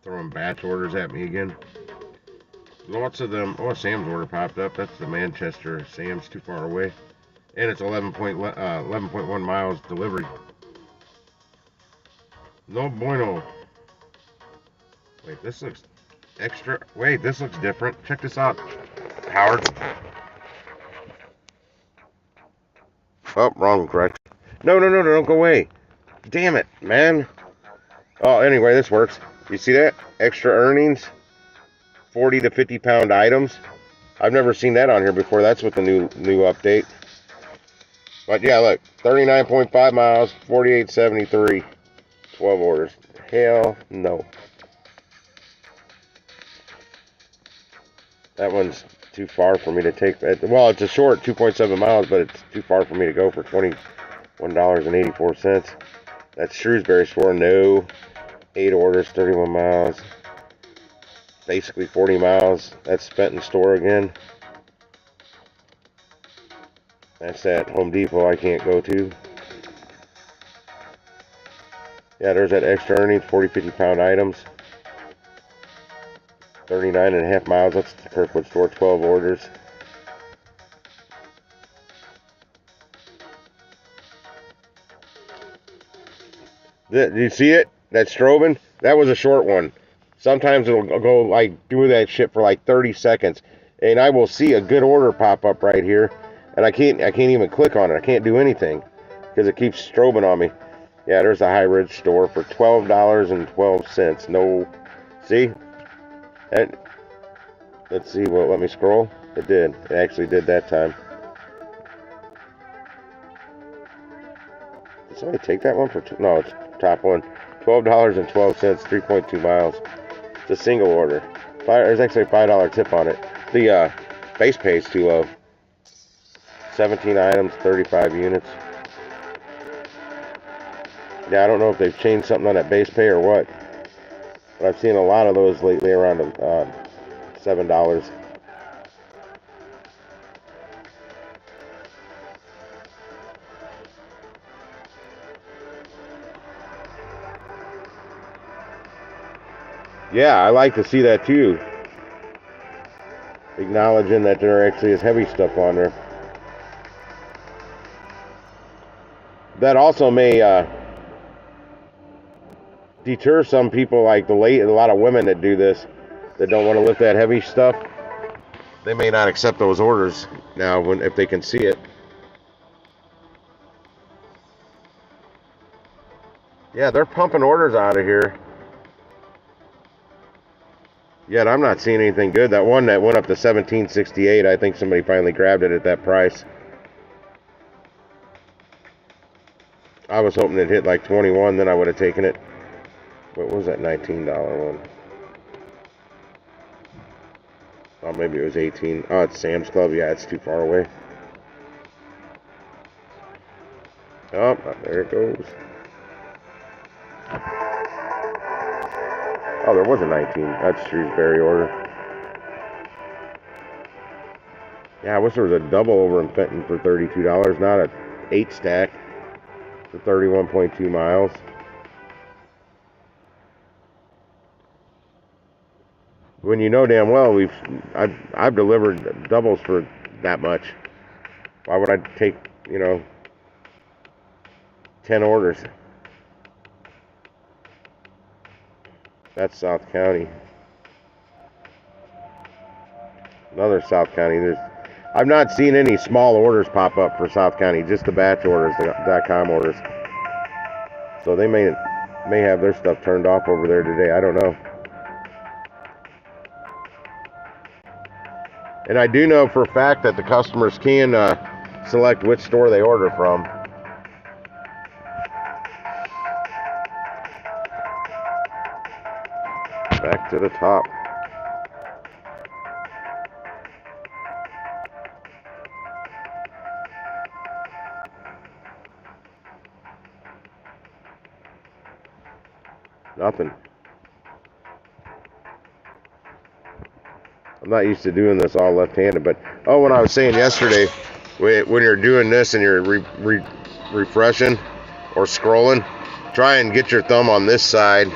Throwing batch orders at me again. Lots of them. Oh, Sam's order popped up. That's the Manchester. Sam's too far away. And it's 11.1 miles delivery. No bueno. Wait, this looks extra. Wait, this looks different. Check this out, Howard. Oh, wrong, correct. No, don't go away. Damn it, man. Oh, anyway, this works. You see that? Extra earnings, 40 to 50 pound items. I've never seen that on here before. That's with the new update. But yeah, look, 39.5 miles, 48.73, 12 orders. Hell no. That one's too far for me to take. Well, it's a short 2.7 miles, but it's too far for me to go for $21.84. That's Shrewsbury store. No. 8 orders, 31 miles. Basically 40 miles. That's spent in store again. That's at Home Depot I can't go to. Yeah, there's that extra earnings, 40, 50 pound items. 39.5 miles. That's the Kirkwood store, 12 orders. Did you see it? That Strobin? That was a short one. Sometimes it'll go like do that shit for like 30 seconds. And I will see a good order pop up right here. And I can't even click on it. I can't do anything because it keeps strobing on me. Yeah, there's a High Ridge store for $12.12. No, see? And let's see. Will it let me scroll? It did. It actually did that time. Did somebody take that one for no? It's top one. $12.12, 3.2 miles. It's a single order. There's actually a $5 tip on it. The base pay is too low. 17 items, 35 units. Yeah, I don't know if they've changed something on that base pay or what. But I've seen a lot of those lately around $7. Yeah, I like to see that too. Acknowledging that there actually is heavy stuff on there. That also may deter some people, like a lot of women that do this, that don't want to lift that heavy stuff. They may not accept those orders now if they can see it. Yeah, they're pumping orders out of here. Yet I'm not seeing anything good. That one that went up to $17.68, I think somebody finally grabbed it at that price. I was hoping it hit like 21, then I would have taken it. What was that $19 one? Oh, maybe it was 18. Oh, it's Sam's Club. Yeah, it's too far away. Oh, there it goes. Oh, there was a 19. That's Shrewsbury order. Yeah, I wish there was a double over in Fenton for $32, not a 8 stack for 31.2 miles. When you know damn well I've delivered doubles for that much. Why would I take, 10 orders? That's South County. Another South County. I've not seen any small orders pop up for South County, just the batch orders, the .com orders. So they may have their stuff turned off over there today. I don't know. And I do know for a fact that the customers can select which store they order from. Back to the top. Nothing. I'm not used to doing this all left-handed, but when I was saying yesterday, when you're doing this and you're refreshing or scrolling, try and get your thumb on this side,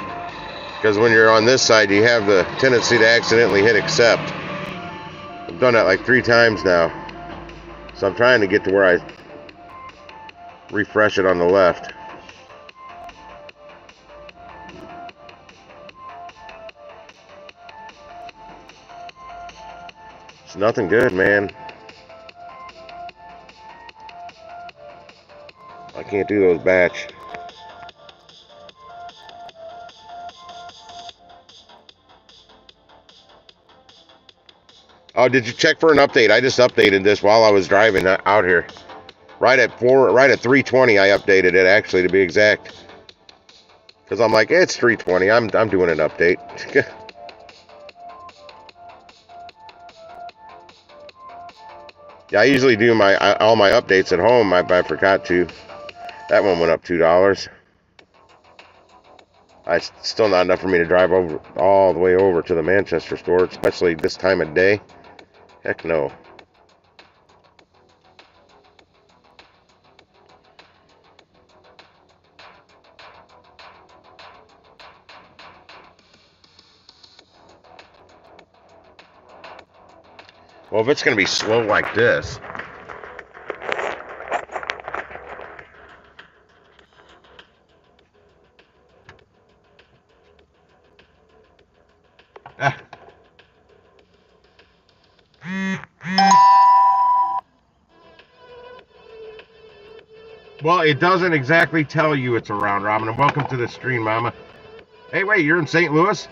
because when you're on this side, you have the tendency to accidentally hit accept. I've done that like 3 times now, so I'm trying to get to where I refresh it on the left. It's nothing good, man. I can't do those batch. Oh, did you check for an update? I just updated this while I was driving out here. Right at 3:20, I updated it, actually, to be exact. Because I'm like, it's 3:20. I'm doing an update. Yeah, I usually do all my updates at home. I forgot to. That one went up $2. It's still not enough for me to drive over all the way over to the Manchester store, especially this time of day. Heck no. Well, if it's going to be slow like this. Well, it doesn't exactly tell you it's a round robin. And welcome to the stream, Mama. Hey, wait, you're in St. Louis?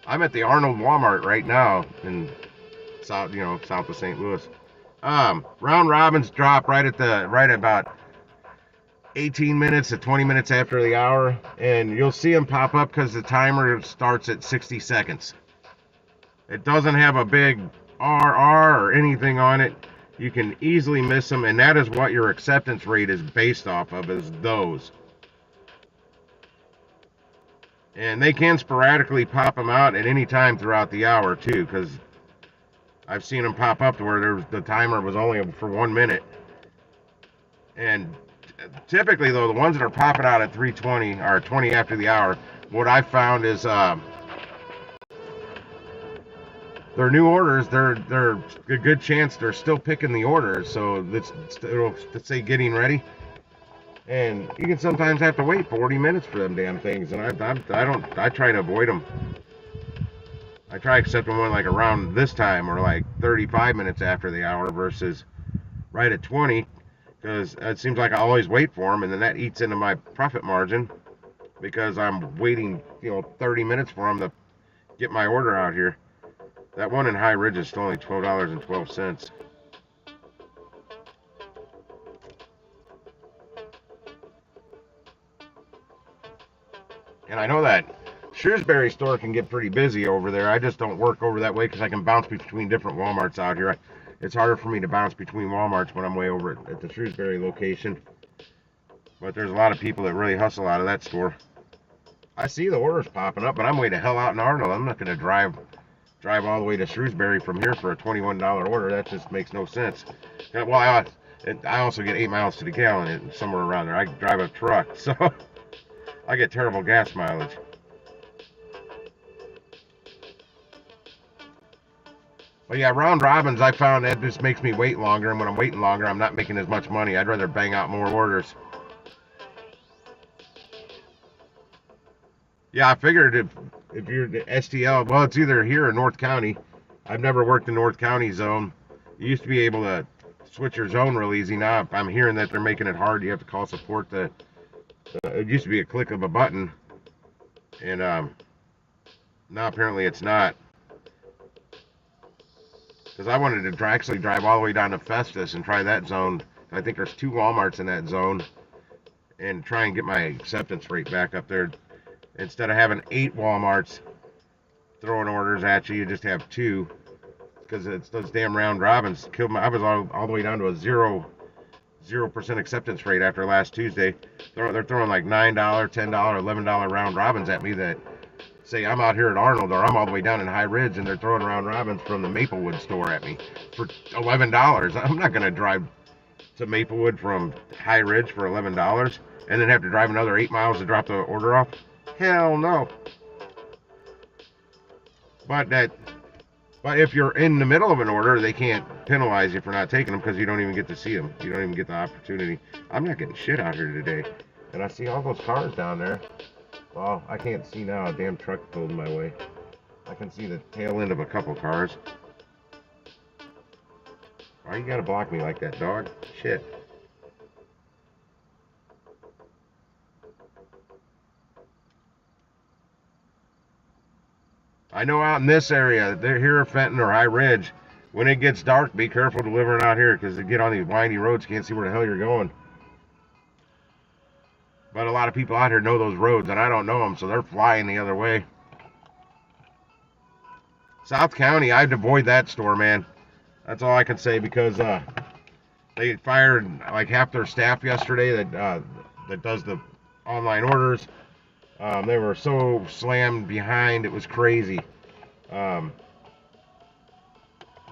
I'm at the Arnold Walmart right now in south of St. Louis. Round robins drop right about 18 minutes to 20 minutes after the hour, and you'll see them pop up because the timer starts at 60 seconds. It doesn't have a big RR or anything on it. You can easily miss them, and that is what your acceptance rate is based off of, is those. And they can sporadically pop them out at any time throughout the hour too, because I've seen them pop up to where the timer was only for 1 minute. And typically, though, the ones that are popping out at 3:20 or 20 after the hour, what I found is they're new orders. They're a good chance they're still picking the orders. So it'll say getting ready, and you can sometimes have to wait 40 minutes for them damn things. And I try to avoid them. I try accepting one like around this time or like 35 minutes after the hour versus right at 20, because it seems like I always wait for them, and then that eats into my profit margin because I'm waiting 30 minutes for them to get my order out here. That one in High Ridge is still only $12.12. And I know that Shrewsbury store can get pretty busy over there. I just don't work over that way because I can bounce between different Walmarts out here. It's harder for me to bounce between Walmarts when I'm way over at the Shrewsbury location. But there's a lot of people that really hustle out of that store. I see the orders popping up, but I'm way the hell out in Arnold. I'm not going to drive all the way to Shrewsbury from here for a $21 order. That just makes no sense. Well, I also get 8 miles to the gallon somewhere around there. I drive a truck, so I get terrible gas mileage. But yeah, round robins, I found that just makes me wait longer, and when I'm waiting longer, I'm not making as much money. I'd rather bang out more orders. Yeah, I figured if you're the STL, well, it's either here or North County. I've never worked in North County zone. You used to be able to switch your zone real easy. Now I'm hearing that they're making it hard. You have to call support. It used to be a click of a button, and now apparently it's not. Because I wanted to actually drive all the way down to Festus and try that zone. I think there's 2 Walmarts in that zone, and try and get my acceptance rate back up there. Instead of having 8 Walmarts throwing orders at you, you just have 2. Because it's those damn round robins killed I was all the way down to a 0% acceptance rate after last Tuesday. They're throwing like $9, $10, $11 round robins at me that say I'm out here at Arnold or I'm all the way down in High Ridge, and they're throwing round robins from the Maplewood store at me for $11. I'm not going to drive to Maplewood from High Ridge for $11 and then have to drive another 8 miles to drop the order off. Hell no. But if you're in the middle of an order, they can't penalize you for not taking them because you don't even get to see them. You don't even get the opportunity. I'm not getting shit out here today. And I see all those cars down there. Well, I can't see now. A damn truck pulled my way. I can see the tail end of a couple cars. Why you gotta block me like that, dog? Shit. I know out in this area, they're here at Fenton or High Ridge, when it gets dark, be careful delivering out here because they get on these windy roads, you can't see where the hell you're going. But a lot of people out here know those roads, and I don't know them, so they're flying the other way. South County, I'd avoid that store, man. That's all I can say, because they fired like half their staff yesterday that does the online orders. They were so slammed behind, it was crazy.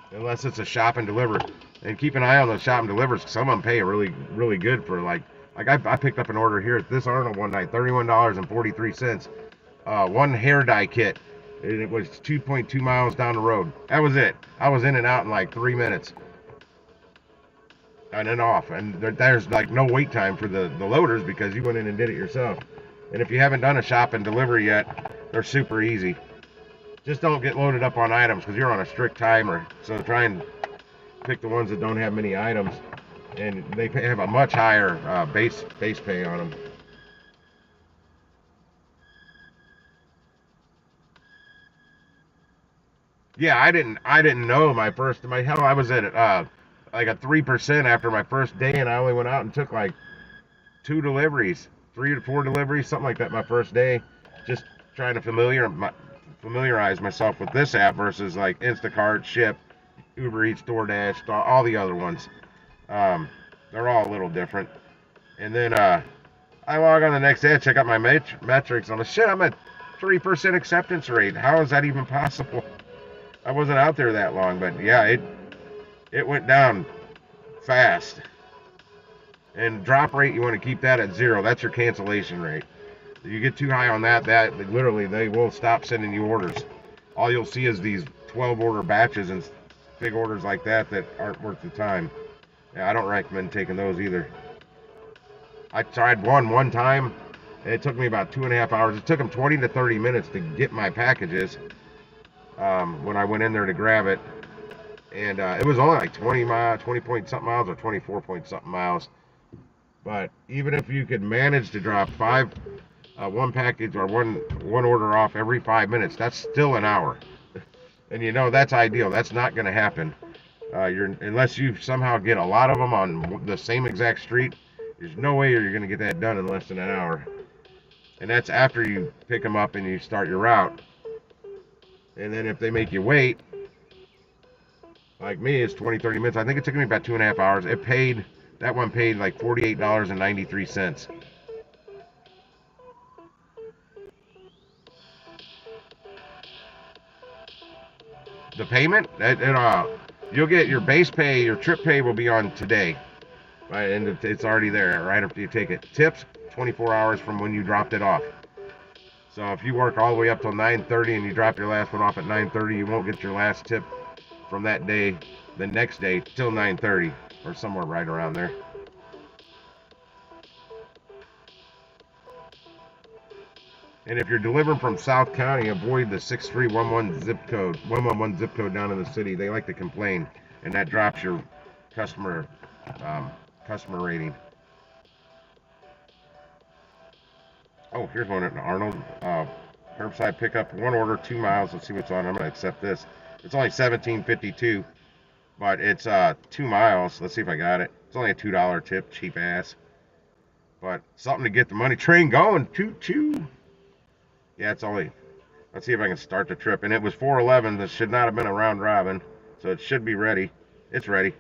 Unless it's a shop and deliver, and keep an eye on those shop and delivers. Some of them pay really, really good for like I picked up an order here at this Arnold one night, $31.43. One hair dye kit, and it was 2.2 miles down the road. That was it. I was in and out in like 3 minutes, and then off. And there's like no wait time for the loaders because you went in and did it yourself. And if you haven't done a shop and delivery yet, they're super easy. Just don't get loaded up on items because you're on a strict timer. So try and pick the ones that don't have many items, and they have a much higher base pay on them. Yeah, I didn't know hell, I was at like a 3% after my first day, and I only went out and took like 2 deliveries, 3 to 4 deliveries, something like that my first day, just trying to familiarize myself with this app versus like Instacart, Ship, Uber Eats, DoorDash, all the other ones. They're all a little different. And then I log on the next day, I check out my metrics, and I'm like, shit, I'm at 3% acceptance rate. How is that even possible? I wasn't out there that long, but yeah, it went down fast. And drop rate, you want to keep that at 0. That's your cancellation rate. If you get too high on that literally they will stop sending you orders. All you'll see is these 12 order batches and big orders like that aren't worth the time. Yeah, I don't recommend taking those either. I tried one time, and it took me about 2.5 hours. It took them 20 to 30 minutes to get my packages when I went in there to grab it. And it was only like 20 point something miles, or 24 point something miles. But even if you could manage to drop one package or one order off every 5 minutes, that's still an hour. And you know that's ideal. That's not going to happen. Unless you somehow get a lot of them on the same exact street. There's no way you're going to get that done in less than an hour. And that's after you pick them up and you start your route. And then if they make you wait, like me, it's 20, 30 minutes. I think it took me about 2.5 hours. That one paid like $48.93. The payment, you'll get your base pay, your trip pay will be on today. Right, and it's already there right after you take it. Tips, 24 hours from when you dropped it off. So if you work all the way up till 9:30 and you drop your last one off at 9:30, you won't get your last tip from that day, the next day, till 9:30, or somewhere right around there. And if you're delivering from South County, avoid the 6311 zip code, 111 zip code down in the city. They like to complain, and that drops your customer rating. Oh, here's one at Arnold. Curbside pickup, 1 order, 2 miles. Let's see what's on. I'm gonna accept this. It's only $17.52, but it's 2 miles. Let's see if I got it. It's only a $2 tip, cheap ass. But something to get the money train going. Choo. Yeah, it's only. Let's see if I can start the trip. And it was 4:11. This should not have been a round robin, so it should be ready. It's ready.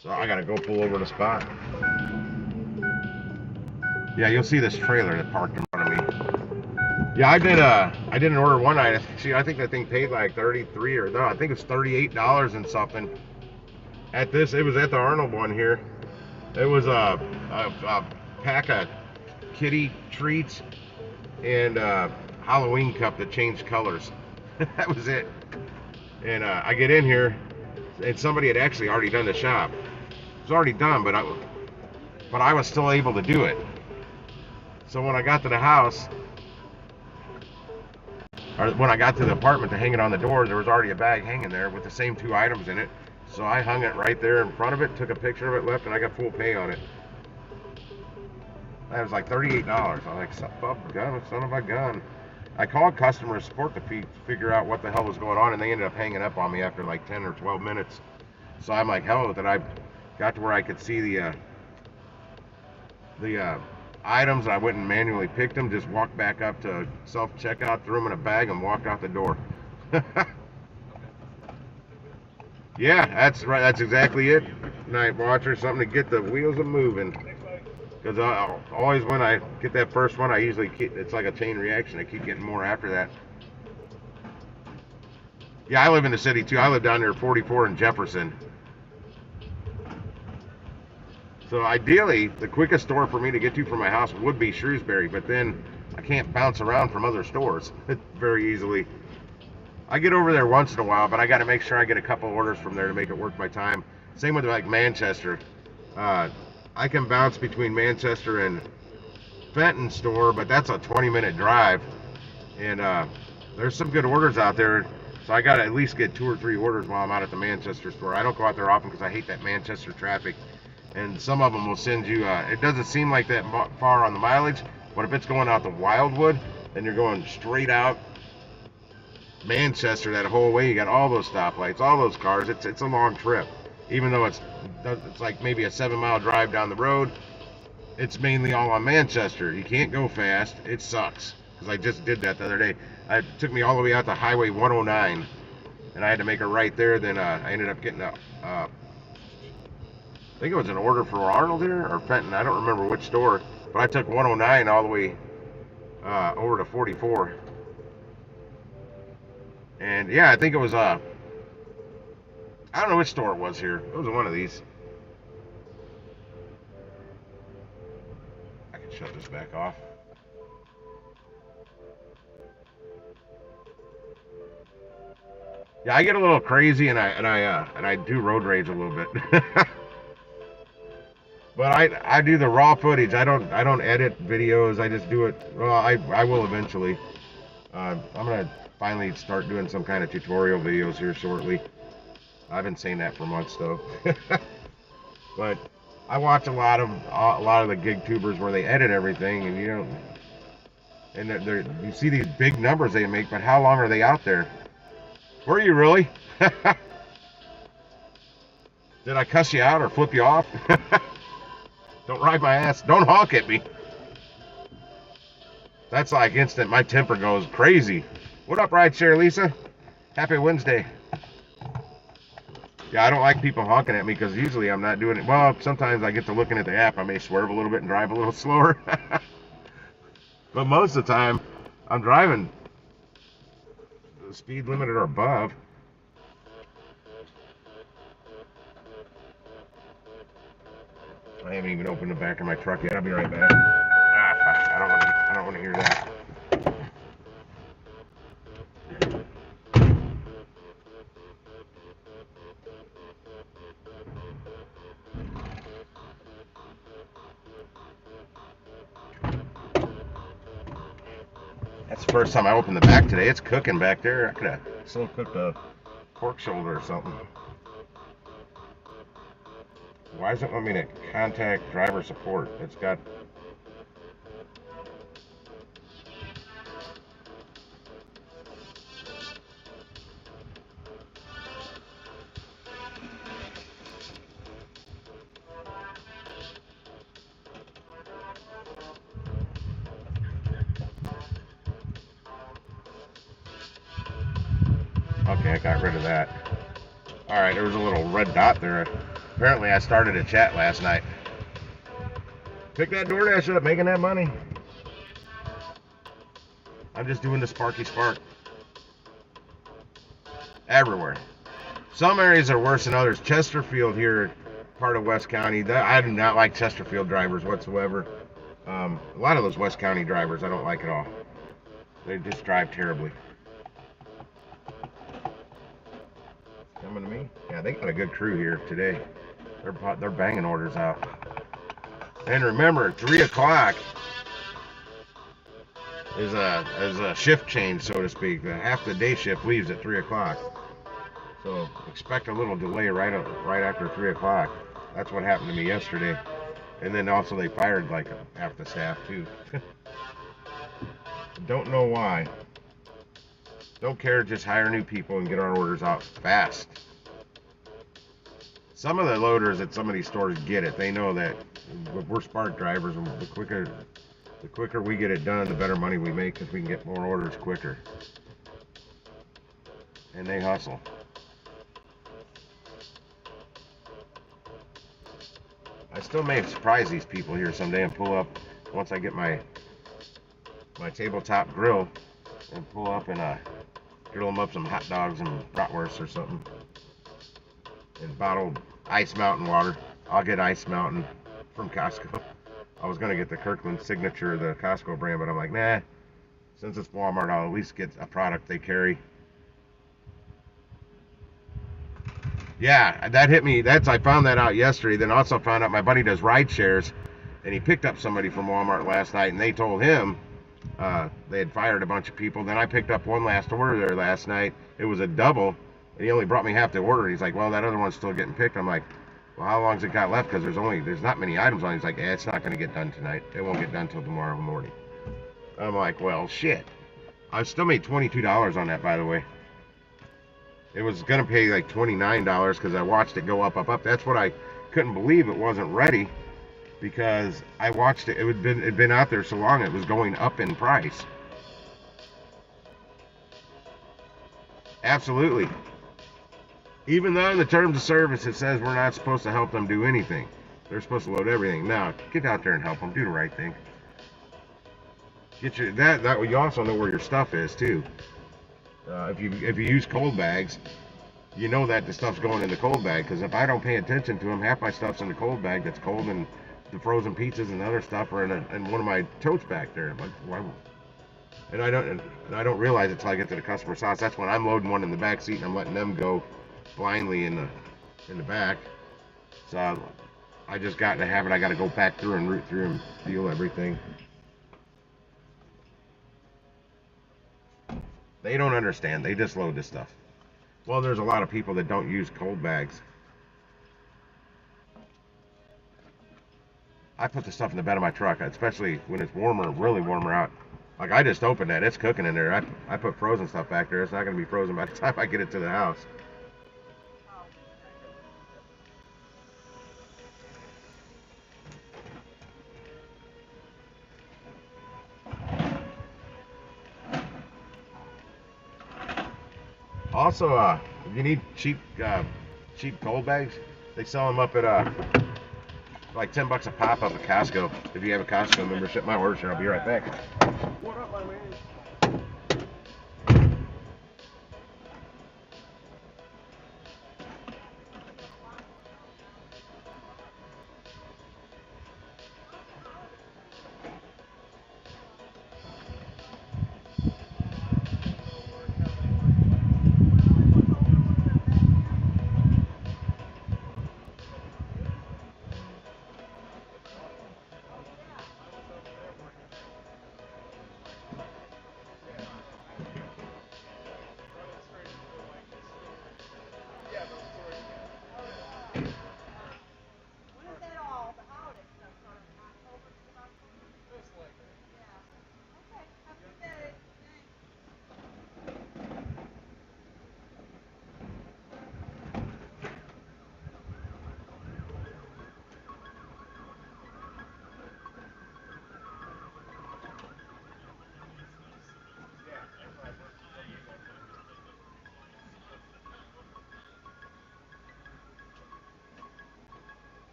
So I gotta go pull over the spot. Yeah, you'll see this trailer that parked in front of me. Yeah, I did an order one night. See, I think that thing paid like 33 or no, I think it's $38 and something. It was at the Arnold one here. It was a pack of kitty treats and Halloween cup that changed colors. That was it. And I get in here, and somebody had actually already done the shop. It was already done, but I was still able to do it. So when I got to the house, or when I got to the apartment to hang it on the door, there was already a bag hanging there with the same 2 items in it. So I hung it right there in front of it, took a picture of it, left, and I got full pay on it. That was like $38. I was like, son of a gun. I called customer support to figure out what the hell was going on, and they ended up hanging up on me after like 10 or 12 minutes. So I'm like, hell with it. I got to where I could see the items. I went and manually picked them, just walked back up to self checkout, threw them in a bag, and walked out the door. Yeah, that's right. That's exactly it. Night watcher, something to get the wheels a moving. Because I always, when I get that first one, I usually keep, it's like a chain reaction. I keep getting more after that. Yeah, I live in the city too. I live down near 44 in Jefferson. So ideally, the quickest store for me to get to from my house would be Shrewsbury, but then I can't bounce around from other stores very easily. I get over there once in a while, but I got to make sure I get a couple orders from there to make it worth my time. Same with like Manchester. I can bounce between Manchester and Fenton store, but that's a 20-minute drive, and there's some good orders out there. So I got to at least get 2 or 3 orders while I'm out at the Manchester store. I don't go out there often because I hate that Manchester traffic. And some of them will send you, it doesn't seem like that far on the mileage, but if it's going out to Wildwood and you're going straight out Manchester that whole way, you got all those stoplights, all those cars, it's a long trip. Even though it's like maybe a 7-mile drive down the road, it's mainly all on Manchester. You can't go fast. It sucks. Because I just did that the other day. It took me all the way out to Highway 109, and I had to make a right there. Then I ended up getting I think it was an order for Arnold here or Fenton. I don't remember which store, but I took 109 all the way over to 44. And yeah, I think it was I don't know which store it was here. It was one of these. I can shut this back off. Yeah, I get a little crazy and I do road rage a little bit. But I do the raw footage. I don't edit videos. I just do it. Well, I will eventually. I'm gonna finally start doing some kind of tutorial videos here shortly. I've been saying that for months though. But I watch a lot of the gig tubers where they edit everything, and you see these big numbers they make, but how long are they out there? Were you really? Did I cuss you out or flip you off? Don't ride my ass. Don't honk at me. That's like instant. My temper goes crazy. What up, rideshare Lisa? Happy Wednesday. Yeah, I don't like people honking at me because usually I'm not doing it. Well, sometimes I get to looking at the app. I may swerve a little bit and drive a little slower. But most of the time, I'm driving the speed limit or above. I haven't even opened the back of my truck yet. I'll be right back. Ah, fuck. I don't want to hear that. That's the first time I opened the back today. It's cooking back there. I could have still cooked a pork shoulder or something. Why does it want me to contact driver support? It's got... Okay, I got rid of that. Alright, there was a little red dot there. Apparently I started a chat last night. Pick that DoorDash up, making that money. I'm just doing the Sparky Spark. Everywhere. Some areas are worse than others. Chesterfield here, part of West County. I do not like Chesterfield drivers whatsoever. A lot of those West County drivers I don't like at all. They just drive terribly. Coming to me? Yeah, they got a good crew here today. They're banging orders out. And remember, 3 o'clock is a shift change, so to speak. Half the day shift leaves at 3 o'clock. So expect a little delay right after 3 o'clock. That's what happened to me yesterday. And then also they fired like half the staff too. Don't know why. Don't care, just hire new people and get our orders out fast. Some of the loaders at some of these stores get it. They know that we're Spark drivers, and the quicker we get it done, the better money we make because we can get more orders quicker. And they hustle. I still may surprise these people here someday and pull up once I get my tabletop grill and pull up and grill them up some hot dogs and bratwurst or something. And bottled Ice Mountain water. I'll get Ice Mountain from Costco. I was gonna get the Kirkland Signature, the Costco brand, but I'm like, nah. Since it's Walmart, I'll at least get a product they carry. Yeah, that hit me. I found that out yesterday. Then also found out my buddy does ride shares, and he picked up somebody from Walmart last night, and they told him they had fired a bunch of people. Then I picked up one last order there last night. It was a double, and he only brought me half the order. He's like, well, that other one's still getting picked. I'm like, well, how long's it got left? Because there's not many items on it. He's like, it's not going to get done tonight. It won't get done till tomorrow morning. I'm like, well, shit. I still made $22 on that, by the way. It was gonna pay like $29 because I watched it go up. That's what I couldn't believe it wasn't ready, because I watched it. It'd been out there so long it was going up in price. Absolutely. Even though in the terms of service it says we're not supposed to help them do anything, they're supposed to load everything. Now get out there and help them do the right thing. Get your that you also know where your stuff is too. If you use cold bags, you know that the stuff's going in the cold bag, because if I don't pay attention to them, half my stuff's in the cold bag that's cold, and the frozen pizzas and other stuff are in one of my totes back there. Like, why? And I don't realize it till I get to the customer's house. That's when I'm loading one in the back seat and I'm letting them go blindly in the back. So I just got in the habit. I got to go back through and root through and feel everything. They don't understand. They just load this stuff. Well, there's a lot of people that don't use cold bags. I put the stuff in the bed of my truck, especially when it's warmer, really warmer out. Like, I just opened that. It's cooking in there. I put frozen stuff back there. It's not going to be frozen by the time I get it to the house. Also, if you need cheap cold bags, they sell them up at like $10 a pop up at Costco. If you have a Costco membership, my order share. I'll be right back. What up, my man?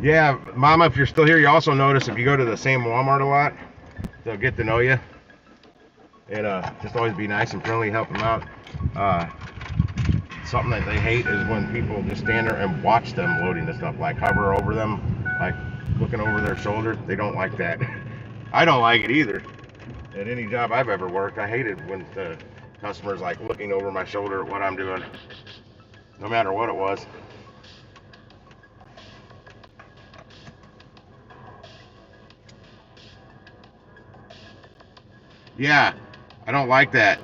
Yeah, Mama, if you're still here, you also notice if you go to the same Walmart a lot, they'll get to know you. And just always be nice and friendly, help them out. Something that they hate is when people just stand there and watch them loading the stuff, like hover over them, like looking over their shoulder. They don't like that. I don't like it either. At any job I've ever worked, I hate it when the customer's like looking over my shoulder at what I'm doing, no matter what it was. Yeah, I don't like that.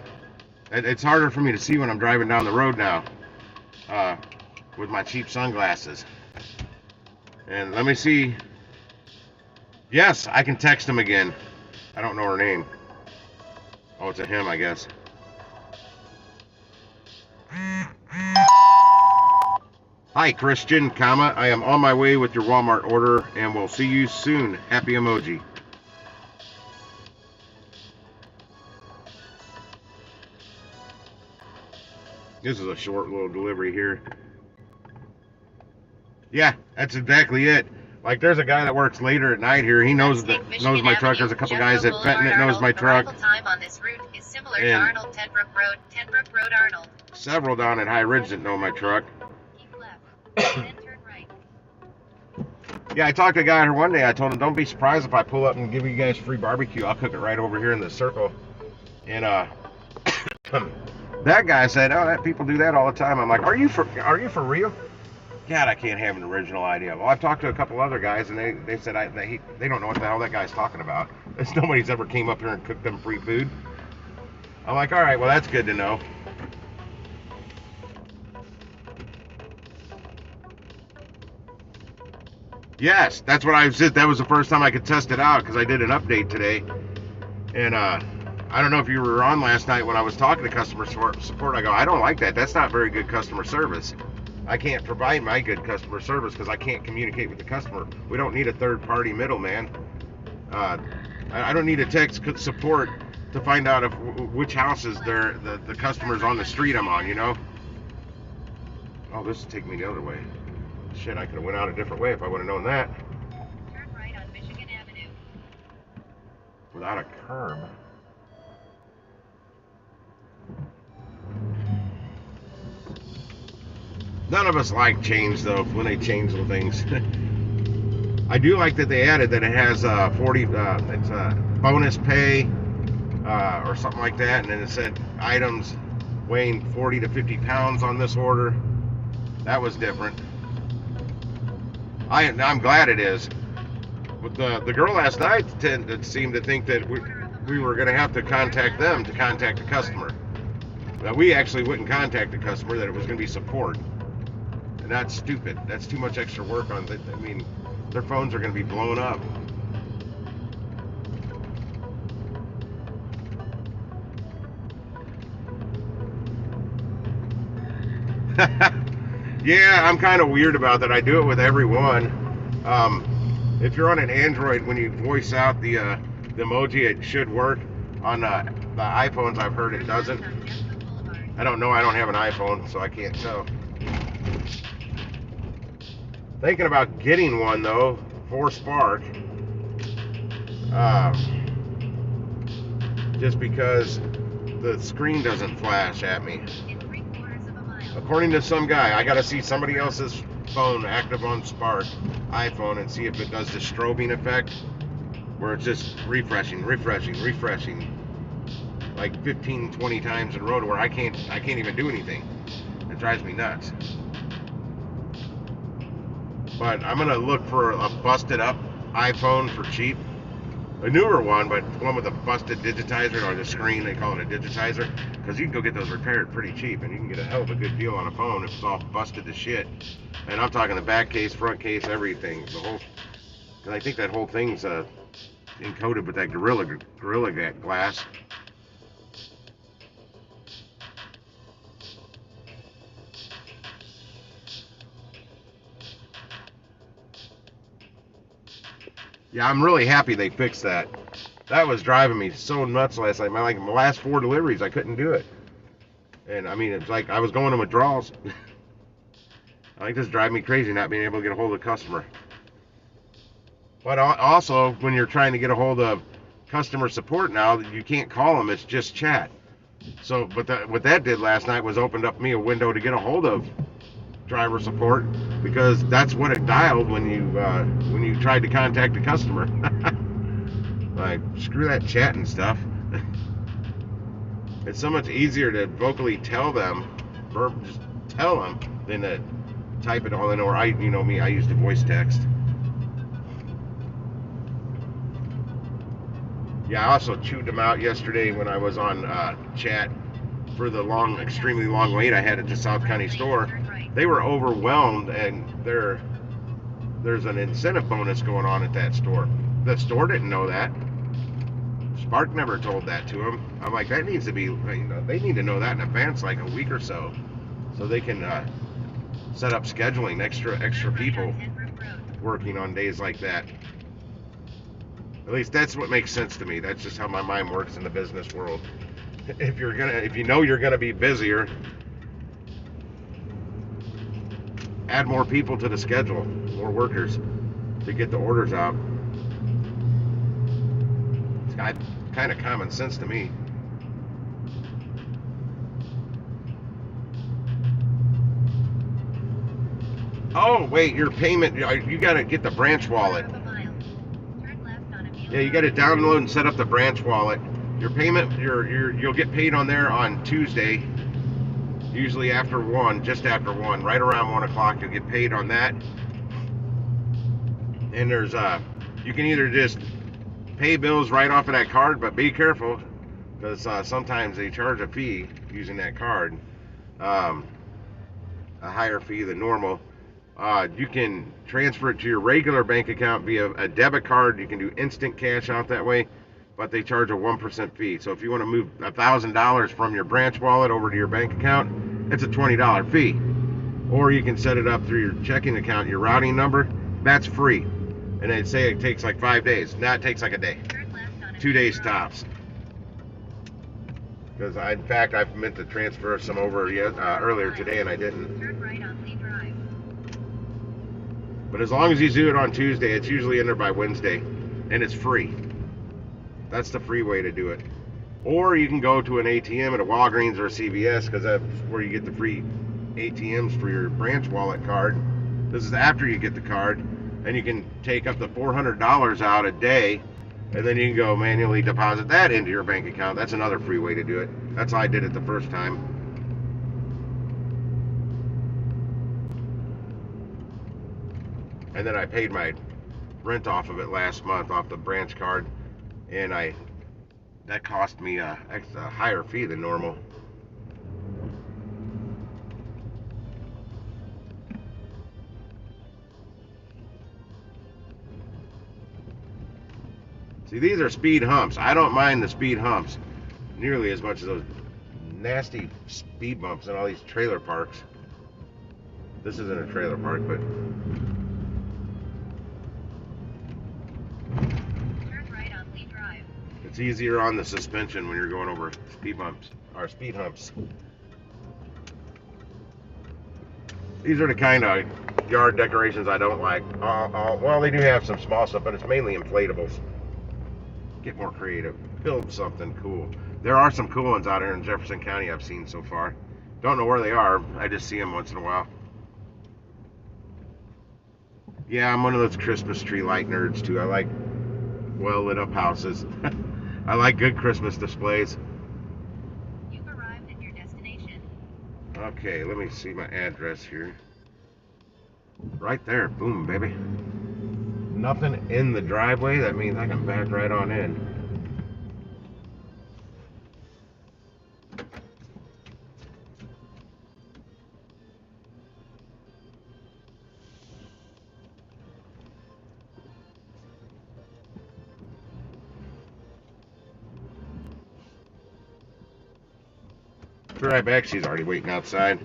It's harder for me to see when I'm driving down the road now with my cheap sunglasses. And let me see. Yes, I can text him again. I don't know her name. Oh, it's a him, I guess. Hi, Christian, comma. I am on my way with your Walmart order and will see you soon. Happy emoji. This is a short little delivery here. Yeah, that's exactly it. Like, there's a guy that works later at night here. He knows my truck. There's a couple guys at Fenton that knows my truck. Time on this route is similar to Arnold, Tenbrook Road, Arnold. Several down at High Ridge that know my truck. Keep left, then turn right. Yeah, I talked to a guy here one day. I told him, don't be surprised if I pull up and give you guys free barbecue. I'll cook it right over here in the circle. And that guy said, oh, that people do that all the time. I'm like, are you for real? God, I can't have an original idea. Well, I've talked to a couple other guys, and they said they don't know what the hell that guy's talking about. Nobody's ever came up here and cooked them free food. I'm like, all right, well, that's good to know. Yes, that's what I said. That was the first time I could test it out because I did an update today. And I don't know if you were on last night when I was talking to customer support. I go, I don't like that. That's not very good customer service. I can't provide my good customer service because I can't communicate with the customer. We don't need a third-party middleman. I don't need a text support to find out which houses the customer's on the street I'm on, you know? Oh, this is taking me the other way. Shit, I could have went out a different way if I would have known that. Turn right on Michigan Avenue. Without a curb. None of us like change, though, when they change the things. I do like that they added that it has 40, it's bonus pay or something like that, and then it said items weighing 40 to 50 pounds on this order. That was different. I'm glad it is. But the girl last night seemed to think that we were going to have to contact them to contact the customer. That we actually wouldn't contact the customer, that it was going to be support. And that's stupid. That's too much extra work on it. I mean, their phones are going to be blown up. Yeah, I'm kind of weird about that. I do it with everyone. If you're on an Android, when you voice out the emoji, it should work. On the iPhones, I've heard it doesn't. I don't know. I don't have an iPhone, so I can't tell. Thinking about getting one though for Spark, just because the screen doesn't flash at me. According to some guy, I gotta see somebody else's phone active on Spark iPhone and see if it does the strobing effect, where it's just refreshing, like 15, 20 times in a row, to where I can't even do anything. It drives me nuts. But I'm gonna look for a busted up iPhone for cheap, a newer one, but one with a busted digitizer, or the screen, they call it a digitizer, because you can go get those repaired pretty cheap, and you can get a hell of a good deal on a phone if it's all busted to shit. And I'm talking the back case, front case, everything, the whole. And I think that whole thing's encoded with that Gorilla Glass. Yeah, I'm really happy they fixed that. That was driving me so nuts last night. My last 4 deliveries, I couldn't do it. And I mean, it's like I was going to withdrawals. Like, this drive me crazy not being able to get a hold of the customer. But also, when you're trying to get a hold of customer support now, you can't call them. It's just chat. So, but what that did last night was opened up me a window to get a hold of driver support, because that's what it dialed when you tried to contact a customer. Like, screw that chat and stuff. It's so much easier to vocally tell them, just tell them, than to type it all in. Or you know me, I use the voice text. Yeah, I also chewed them out yesterday when I was on chat for the extremely long wait I had at the South County store. They were overwhelmed, and there's an incentive bonus going on at that store. The store didn't know that. Spark never told that to them. I'm like, that needs to be, they need to know that in advance, like a week or so they can set up scheduling extra people working on days like that. At least that's what makes sense to me. That's just how my mind works in the business world. If you know you're gonna be busier, add more people to the schedule, more workers to get the orders out. It's kind of common sense to me. Oh wait, your payment, you gotta get the branch wallet. Yeah, you gotta download and set up the branch wallet. Your payment, you'll get paid on there on Tuesday, usually after 1, just after 1, right around 1 o'clock. You'll get paid on that. And there's you can either just pay bills right off of that card, but be careful, because sometimes they charge a fee using that card, a higher fee than normal. You can transfer it to your regular bank account via a debit card. You can do instant cash out that way, but they charge a 1% fee. So if you want to move $1,000 from your branch wallet over to your bank account, it's a $20 fee. Or you can set it up through your checking account, your routing number. That's free. And they say it takes like 5 days. Now it takes like a day. 2 days tops. Because in fact, I meant to transfer some over earlier today, and I didn't. But as long as you do it on Tuesday, it's usually in there by Wednesday, and it's free. That's the free way to do it. Or you can go to an ATM at a Walgreens or a CVS, because that's where you get the free ATMs for your branch wallet card. This is after you get the card, and you can take up to $400 out a day, and then you can go manually deposit that into your bank account. That's another free way to do it. That's how I did it the first time. And then I paid my rent off of it last month, off the branch card, and that cost me a higher fee than normal. See, these are speed humps. I don't mind the speed humps nearly as much as those nasty speed bumps in all these trailer parks. This isn't a trailer park, but it's easier on the suspension when you're going over speed bumps or speed humps. These are the kind of yard decorations I don't like. Well, they do have some small stuff, but it's mainly inflatables. Get more creative. Build something cool. There are some cool ones out here in Jefferson County I've seen so far. Don't know where they are. I just see them once in a while. Yeah, I'm one of those Christmas tree light nerds too. I like well lit up houses. I like good Christmas displays. You've arrived at your destination. Okay, let me see my address here. Right there, boom, baby. Nothing in the driveway. That means I can back right on in. Be right back. She's already waiting outside.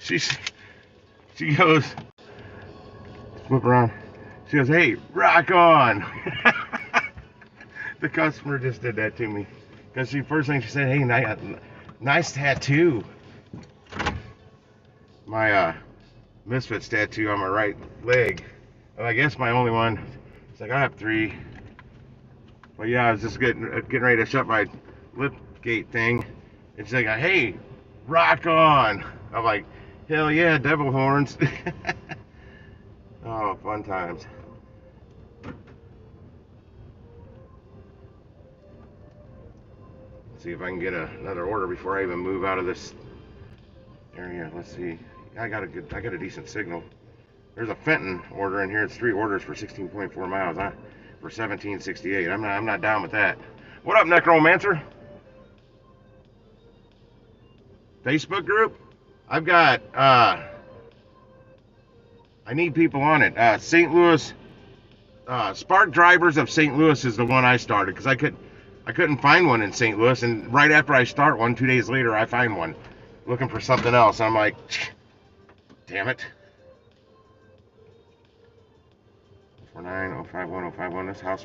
She goes, flip around. She goes, hey, rock on. The customer just did that to me. Because first thing she said, hey, nice tattoo. My Misfits tattoo on my right leg. Well, I guess my only one. It's like, I have 3. Well, yeah, I was just getting ready to shut my lip gate thing. It's like, hey, rock on. I'm like, hell yeah, devil horns. Oh, fun times. Let's see if I can get another order before I even move out of this area. Let's see. I got a decent signal. There's a Fenton order in here. It's 3 orders for 16.4 miles. For 1768. I'm not down with that. What up, Necromancer? Facebook group? I've got I need people on it. St. Louis Spark Drivers of St. Louis is the one I started because I couldn't find one in St. Louis, and right after I start one, 2 days later I find one looking for something else. I'm like, damn it. 49051051. That's House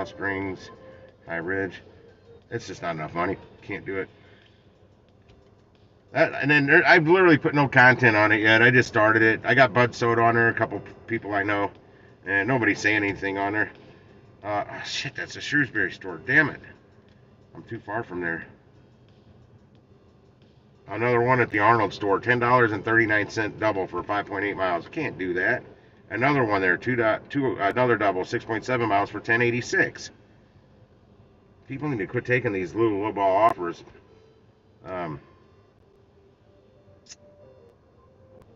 Springs, High Ridge. It's just not enough money. Can't do it. And then I've literally put no content on it yet. I just started it. I got Bud Soda on there, a couple people I know, and nobody's saying anything on there. Shit, that's a Shrewsbury store. Damn it. I'm too far from there. Another one at the Arnold store. $10.39 double for 5.8 miles. Can't do that. Another one there, another double, 6.7 miles for 10.86. People need to quit taking these little lowball offers.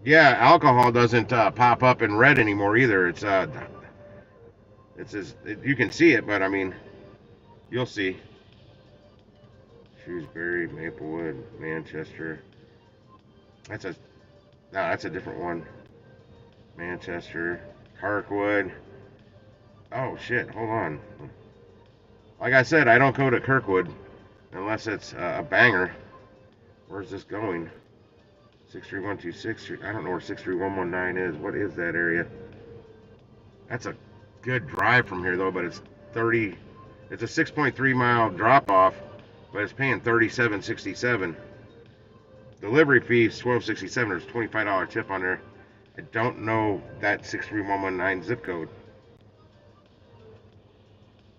Yeah, alcohol doesn't pop up in red anymore either. It's you can see it, but I mean, you'll see. Shrewsbury, Maplewood, Manchester. That's a different one. Manchester, Kirkwood. Oh shit, hold on. Like I said, I don't go to Kirkwood unless it's a banger. Where's this going? 63126. I don't know where 63119 is. What is that area? That's a good drive from here though, but it's 30. It's a 6.3 mile drop off, but it's paying $37.67. Delivery fee is $12.67. There's a $25 tip on there. I don't know that 63119 zip code.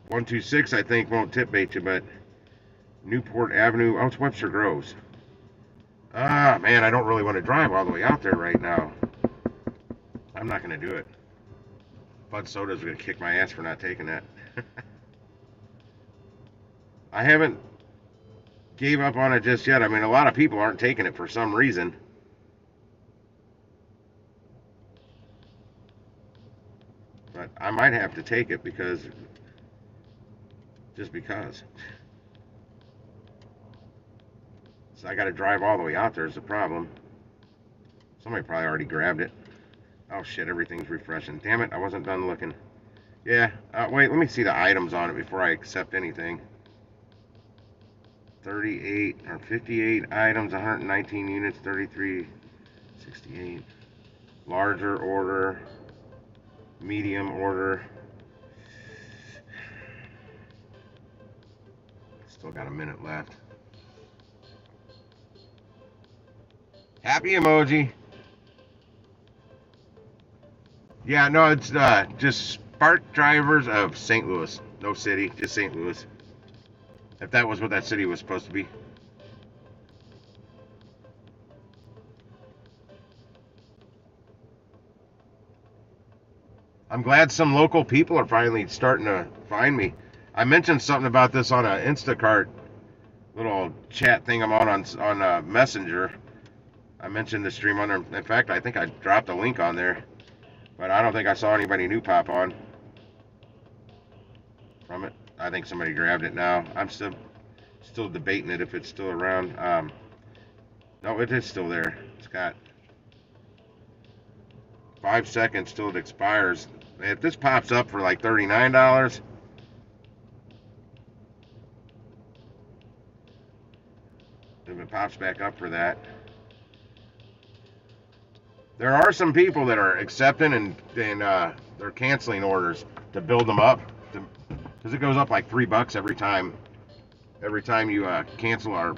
126 I think won't tip bait you, but Newport Avenue. Oh, it's Webster Groves. Ah, man, I don't really want to drive all the way out there right now. I'm not going to do it. Bud Soda's going to kick my ass for not taking that. I haven't gave up on it just yet. I mean, a lot of people aren't taking it for some reason. But I might have to take it because, just because. So I got to drive all the way out there is the problem. Somebody probably already grabbed it. Oh shit, everything's refreshing. Damn it, I wasn't done looking. Yeah, wait, let me see the items on it before I accept anything. 38 or 58 items, 119 units, 3368. Larger order, medium order. Still got a minute left. Happy emoji. Yeah, no, it's just Spark Drivers of St. Louis. No city, just St. Louis. If that was what that city was supposed to be. I'm glad some local people are finally starting to find me. I mentioned something about this on an Instacart little chat thing I'm on Messenger. I mentioned the stream on there. In fact, I think I dropped a link on there, but I don't think I saw anybody new pop on from it. I think somebody grabbed it now. I'm still debating it if it's still around. No, it is still there. It's got 5 seconds till it expires. If this pops up for like $39, if it pops back up for that, There are some people that are accepting and they're canceling orders to build them up, because it goes up like $3 every time. Every time you cancel or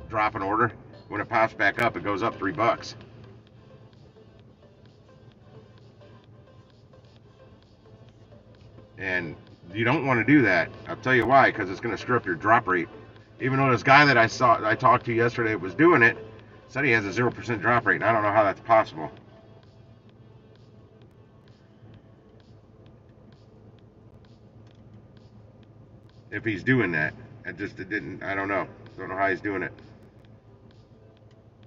drop an order, when it pops back up, it goes up $3. And you don't want to do that. I'll tell you why, because it's going to screw up your drop rate. Even though this guy that I talked to yesterday was doing it, said he has a 0% drop rate, and I don't know how that's possible. If he's doing that, I don't know how he's doing it.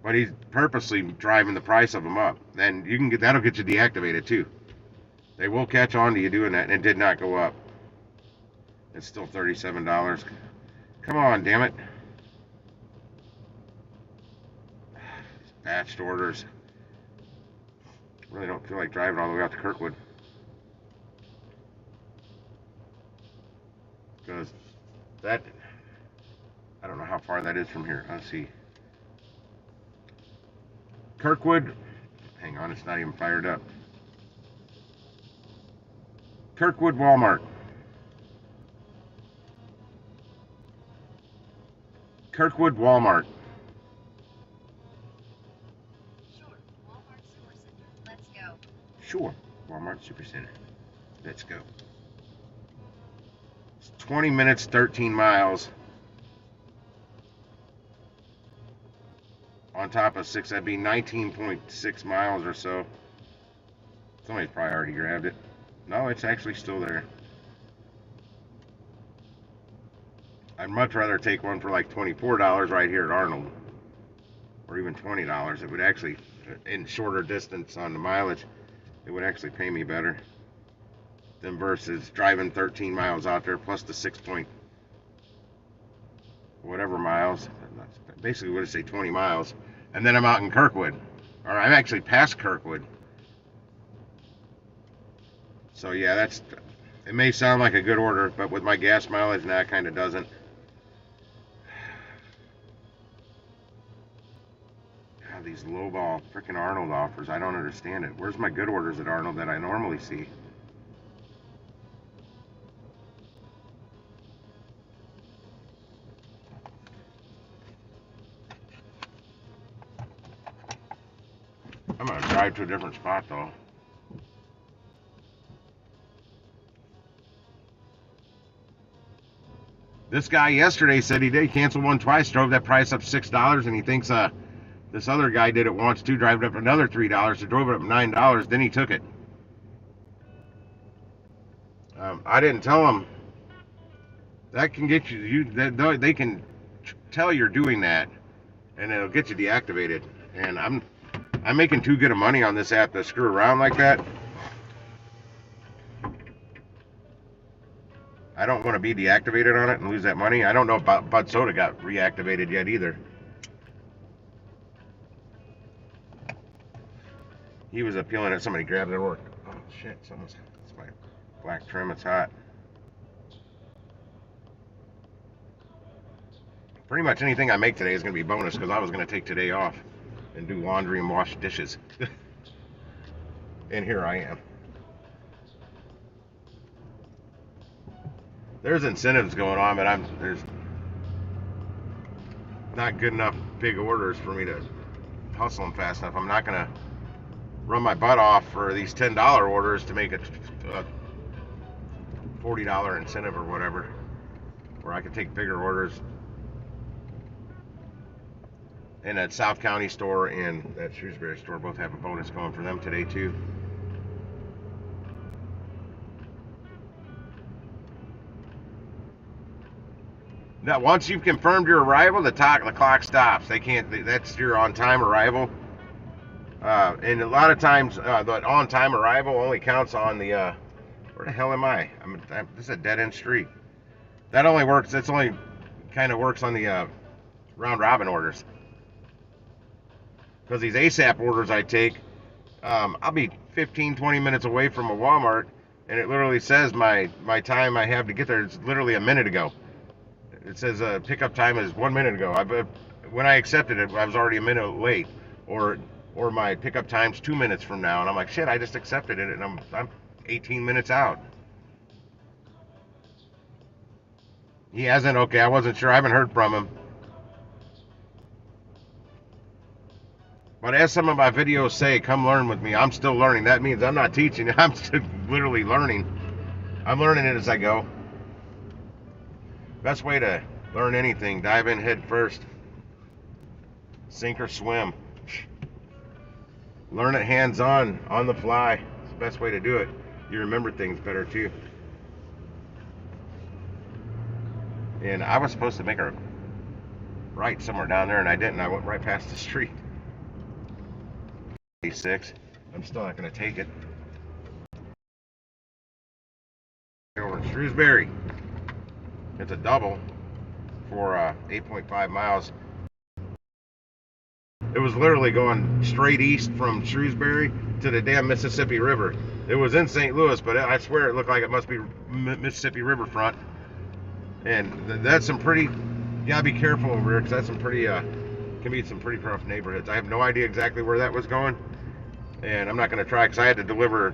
But he's purposely driving the price of them up. Then that'll get you deactivated too. They will catch on to you doing that, and it did not go up. It's still $37. Come on, damn it. These batched orders. Really don't feel like driving all the way out to Kirkwood. Because I don't know how far that is from here. Let's see. Kirkwood, hang on, it's not even fired up. Kirkwood Walmart. Kirkwood Walmart. Sure, Walmart Supercenter. Let's go. Sure, Walmart Supercenter. Let's go. It's 20 minutes, 13 miles. On top of 6, that'd be 19.6 miles or so. Somebody's probably already grabbed it. No, it's actually still there. I'd much rather take one for like $24 right here at Arnold, or even $20. It would actually, in shorter distance on the mileage, it would actually pay me better than versus driving 13 miles out there plus the 6 point whatever miles. Basically, what did it say, 20 miles, and then I'm out in Kirkwood, or I'm actually past Kirkwood. So yeah, it may sound like a good order, but with my gas mileage, nah, it kind of doesn't. God, these lowball freaking Arnold offers, I don't understand it. Where's my good orders at Arnold that I normally see? I'm gonna drive to a different spot though. This guy yesterday said he did cancel one twice, drove that price up $6, and he thinks this other guy did it once too, drove it up another $3, so drove it up $9, then he took it. I didn't tell him. That can get they can tell you're doing that, and it'll get you deactivated. And I'm making too good of money on this app to screw around like that. I don't want to be deactivated on it and lose that money. I don't know if Bud Soda got reactivated yet either. He was appealing at somebody grabbed their work. Oh shit, it's my black trim, it's hot. Pretty much anything I make today is going to be bonus, because I was going to take today off and do laundry and wash dishes. And here I am. There's incentives going on, but there's not good enough big orders for me to hustle them fast enough. I'm not going to run my butt off for these $10 orders to make a $40 incentive or whatever, where I could take bigger orders. And that South County store and that Shrewsbury store both have a bonus going for them today too. Now, once you've confirmed your arrival, the clock stops. That's your on-time arrival. And a lot of times, the on-time arrival only counts on the, where the hell am I? This is a dead-end street. That's only kind of works on the round-robin orders. Because these ASAP orders I take, I'll be 15-20 minutes away from a Walmart, and it literally says my time I have to get there is literally a minute ago. It says pickup time is 1 minute ago. When I accepted it, I was already a minute late, or or my pickup time's 2 minutes from now, and I'm like, shit, I just accepted it, and I'm 18 minutes out. He hasn't. Okay, I wasn't sure. I haven't heard from him. But as some of my videos say, come learn with me. I'm still learning. That means I'm not teaching. I'm still literally learning. I'm learning it as I go. Best way to learn anything, dive in head first. Sink or swim. Learn it hands-on, on the fly. It's the best way to do it. You remember things better too. And I was supposed to make a right somewhere down there, and I didn't. I went right past the street. 6. I'm still not going to take it. Over in Shrewsbury. It's a double for 8.5 miles. It was literally going straight east from Shrewsbury to the damn Mississippi River. It was in St. Louis, but I swear it looked like it must be Mississippi Riverfront. And that's some pretty, you gotta be careful over here, because that's some pretty, can be some pretty rough neighborhoods. I have no idea exactly where that was going, and I'm not going to try, because I had to deliver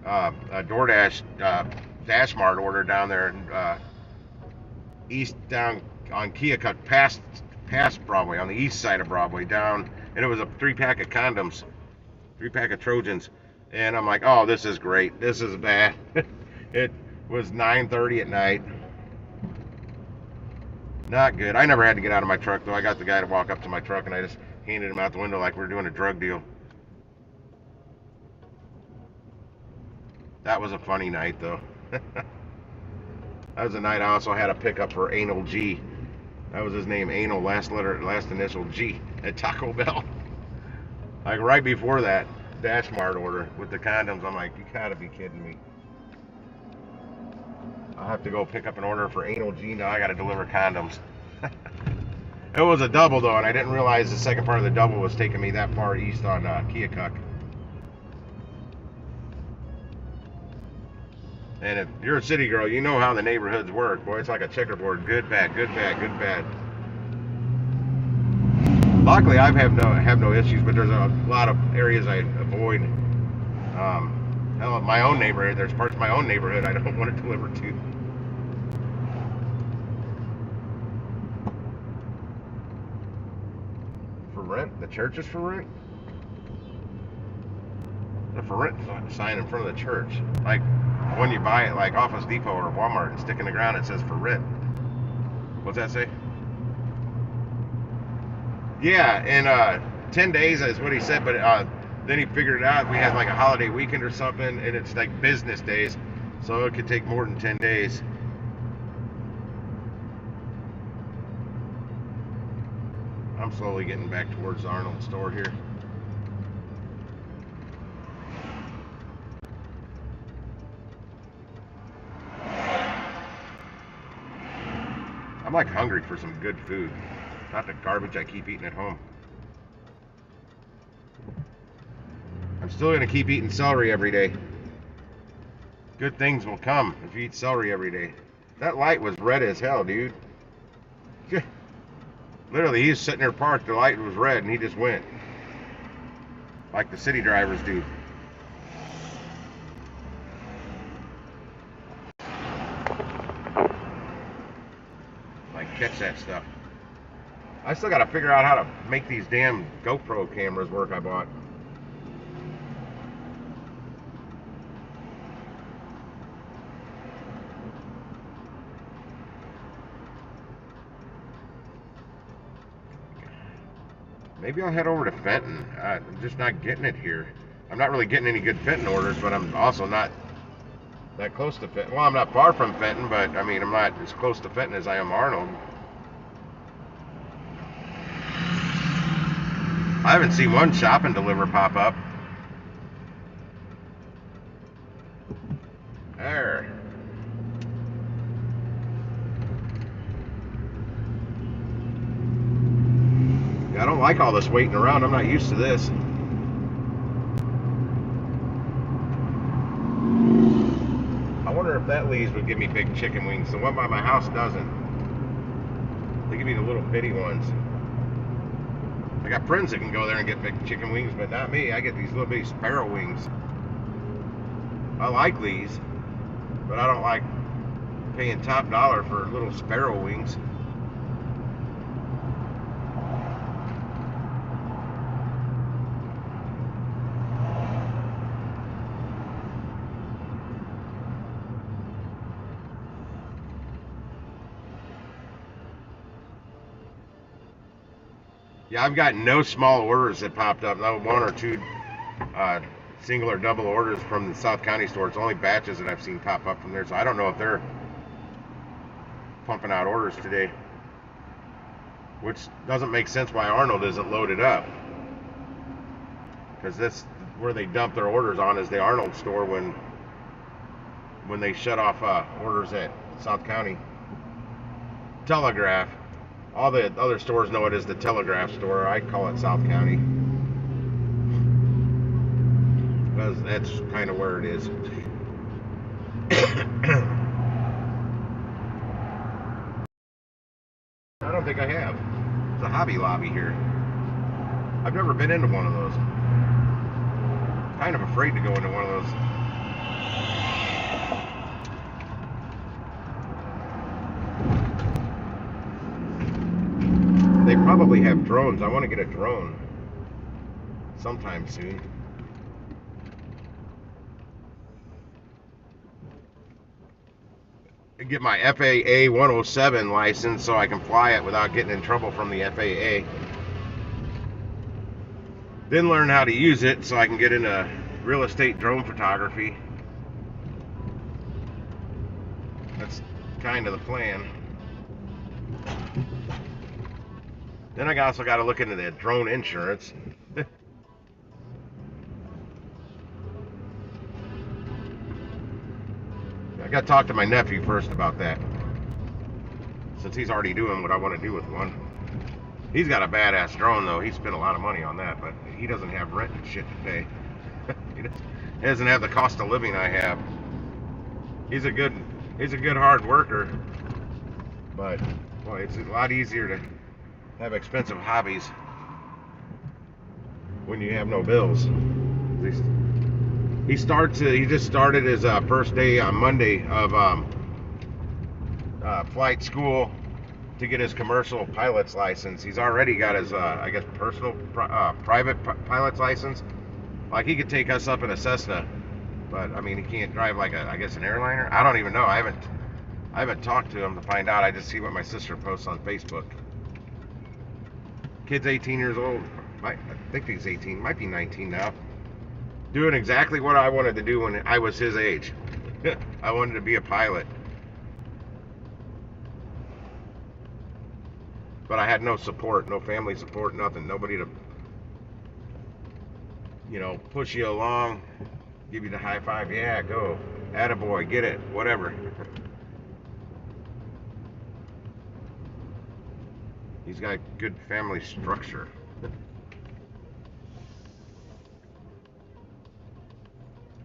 a DoorDash Dash Mart order down there, east down on Keokuk, past Broadway, on the east side of Broadway, down, and it was a 3-pack of condoms, 3-pack of Trojans, and I'm like, oh, this is great, this is bad. It was 9:30 at night. Not good. I never had to get out of my truck, though. I got the guy to walk up to my truck, and I just handed him out the window like we were doing a drug deal. That was a funny night, though. That was the night I also had a pickup for Anal G. That was his name, Anal, last initial G, at Taco Bell. Like right before that Dash Mart order with the condoms, I'm like, you gotta be kidding me. I'll have to go pick up an order for Anal G. Now I gotta deliver condoms. It was a double, though, and I didn't realize the second part of the double was taking me that far east on Keokuk. And if you're a city girl, you know how the neighborhoods work. Boy, it's like a checkerboard. Good, bad, good, bad, good, bad. Luckily, I have no issues, but there's a lot of areas I avoid. Hell, my own neighborhood, there's parts of my own neighborhood I don't want to deliver to. For rent? The church is for rent? The for rent sign in front of the church. Like when you buy it, like Office Depot or Walmart, and stick in the ground, it says for rent. What's that say? Yeah, in 10 days is what he said, but then he figured it out. We had like a holiday weekend or something, and it's like business days, so it could take more than 10 days. I'm slowly getting back towards the Arnold store here. I'm like hungry for some good food, not the garbage I keep eating at home. I'm still gonna keep eating celery every day. Good things will come if you eat celery every day. That light was red as hell, dude. Literally, he was sitting there parked, the light was red, and he just went. Like the city drivers do. Like, catch that stuff. I still gotta figure out how to make these damn GoPro cameras work I bought. Maybe I'll head over to Fenton. I'm just not getting it here. I'm not really getting any good Fenton orders, but I'm also not that close to Fenton. Well, I'm not far from Fenton, but I mean, I'm not as close to Fenton as I am Arnold. I haven't seen one shop and deliver pop up. There. I don't like all this waiting around. I'm not used to this. I wonder if that Lee's would give me big chicken wings. The one by my house doesn't. They give me the little bitty ones. I got friends that can go there and get big chicken wings, but not me. I get these little bitty sparrow wings. I like these, but I don't like paying top dollar for little sparrow wings. Yeah, I've got no small orders that popped up. No one or two single or double orders from the South County store. It's only batches that I've seen pop up from there. So I don't know if they're pumping out orders today, which doesn't make sense why Arnold isn't loaded up, because that's where they dump their orders on, is the Arnold store when they shut off orders at South County. Telegraph. All the other stores know it as the Telegraph store. I call it South County, because that's kind of where it is. I don't think I have. There's a Hobby Lobby here. I've never been into one of those. Kind of afraid to go into one of those. They probably have drones. I want to get a drone sometime soon. Get my FAA 107 license so I can fly it without getting in trouble from the FAA. Then learn how to use it so I can get into real estate drone photography. That's kind of the plan. Then I also got to look into the drone insurance. I got to talk to my nephew first about that, since he's already doing what I want to do with one. He's got a badass drone though. He spent a lot of money on that, but he doesn't have rent and shit to pay. He doesn't have the cost of living I have. He's a good hard worker, but boy, it's a lot easier to have expensive hobbies when you have no bills. He just started his first day on Monday of flight school to get his commercial pilot's license. He's already got his I guess personal private pilot's license. Like, he could take us up in a Cessna, but I mean, he can't drive like I guess an airliner. I don't even know. I haven't talked to him to find out. I just see what my sister posts on Facebook. Kid's 18 years old. I think he's 18. Might be 19 now. Doing exactly what I wanted to do when I was his age. I wanted to be a pilot. But I had no support, no family support, nothing. Nobody to, push you along, give you the high five. Yeah, go. Attaboy, get it, whatever. He's got good family structure.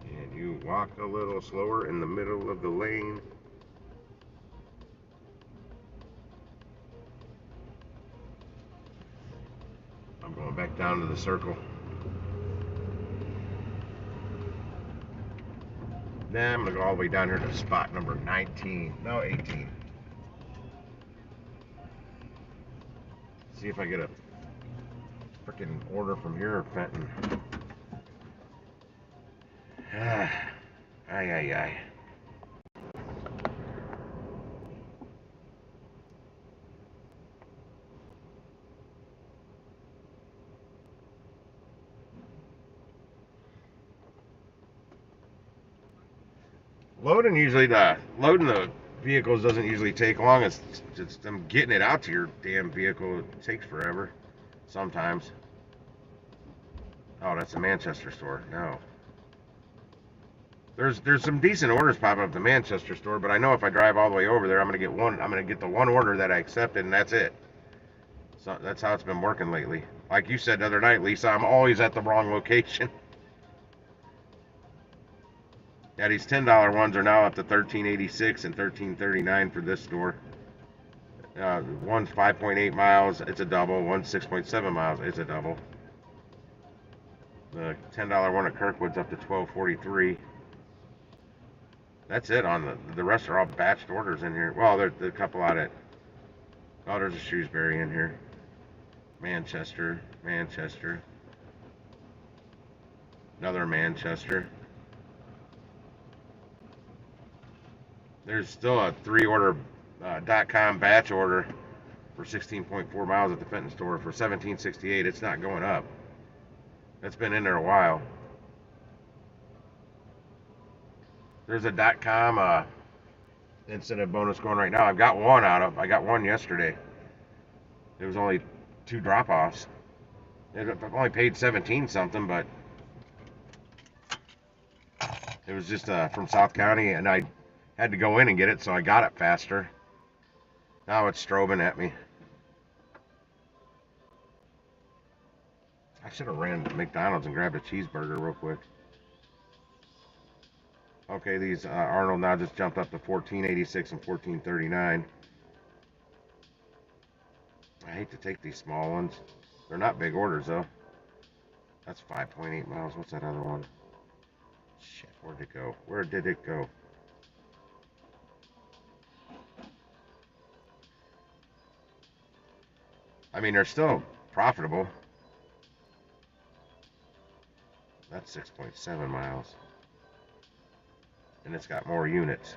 And you walk a little slower in the middle of the lane. I'm going back down to the circle. Now I'm going to go all the way down here to spot number 19. No, 18. See if I get a freaking order from here or Fenton. Ay. Loading the vehicles doesn't usually take long. It's just them getting it out to your damn vehicle. It takes forever. Sometimes. Oh, that's the Manchester store. No. There's some decent orders popping up at the Manchester store, but I know if I drive all the way over there, I'm gonna get the one order that I accepted, and that's it. So that's how it's been working lately. Like you said the other night, Lisa, I'm always at the wrong location. Yeah, these $10 ones are now up to $13.86 and $13.39 for this store. One's 5.8 miles, it's a double. One's 6.7 miles, it's a double. The $10 one at Kirkwood's up to $12.43. That's it on the rest are all batched orders in here. Well, there's a couple out at, oh, there's a Shrewsbury in here. Manchester. Another Manchester. There's still a 3-order .com batch order for 16.4 miles at the Fenton store for $17.68. It's not going up. That's been in there a while. There's a .com incentive bonus going right now. I got one yesterday. It was only 2 drop-offs. I've only paid 17 something, but it was just from South County, and I had to go in and get it, so I got it faster. Now it's strobing at me. I should have ran to McDonald's and grabbed a cheeseburger real quick. Okay, these Arnold now just jumped up to $14.86 and $14.39. I hate to take these small ones. They're not big orders, though. That's 5.8 miles. What's that other one? Shit, where'd it go? Where did it go? I mean, they're still profitable. That's 6.7 miles. And it's got more units.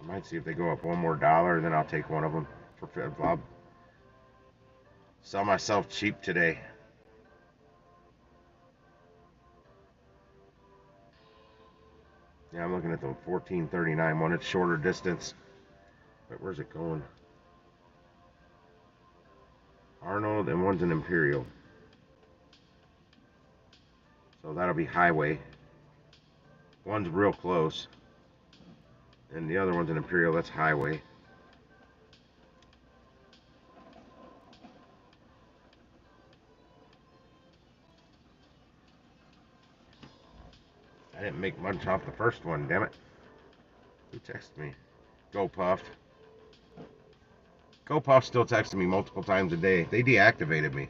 I might see if they go up one more dollar, then I'll take one of them. I'll sell myself cheap today. Yeah, I'm looking at the 1439 one. It's shorter distance. But where's it going? Arnold, and one's an Imperial. So that'll be highway. One's real close. And the other one's an Imperial, that's highway. I didn't make much off the first one, damn it. Who texted me? GoPuff. GoPuff still texting me multiple times a day. They deactivated me.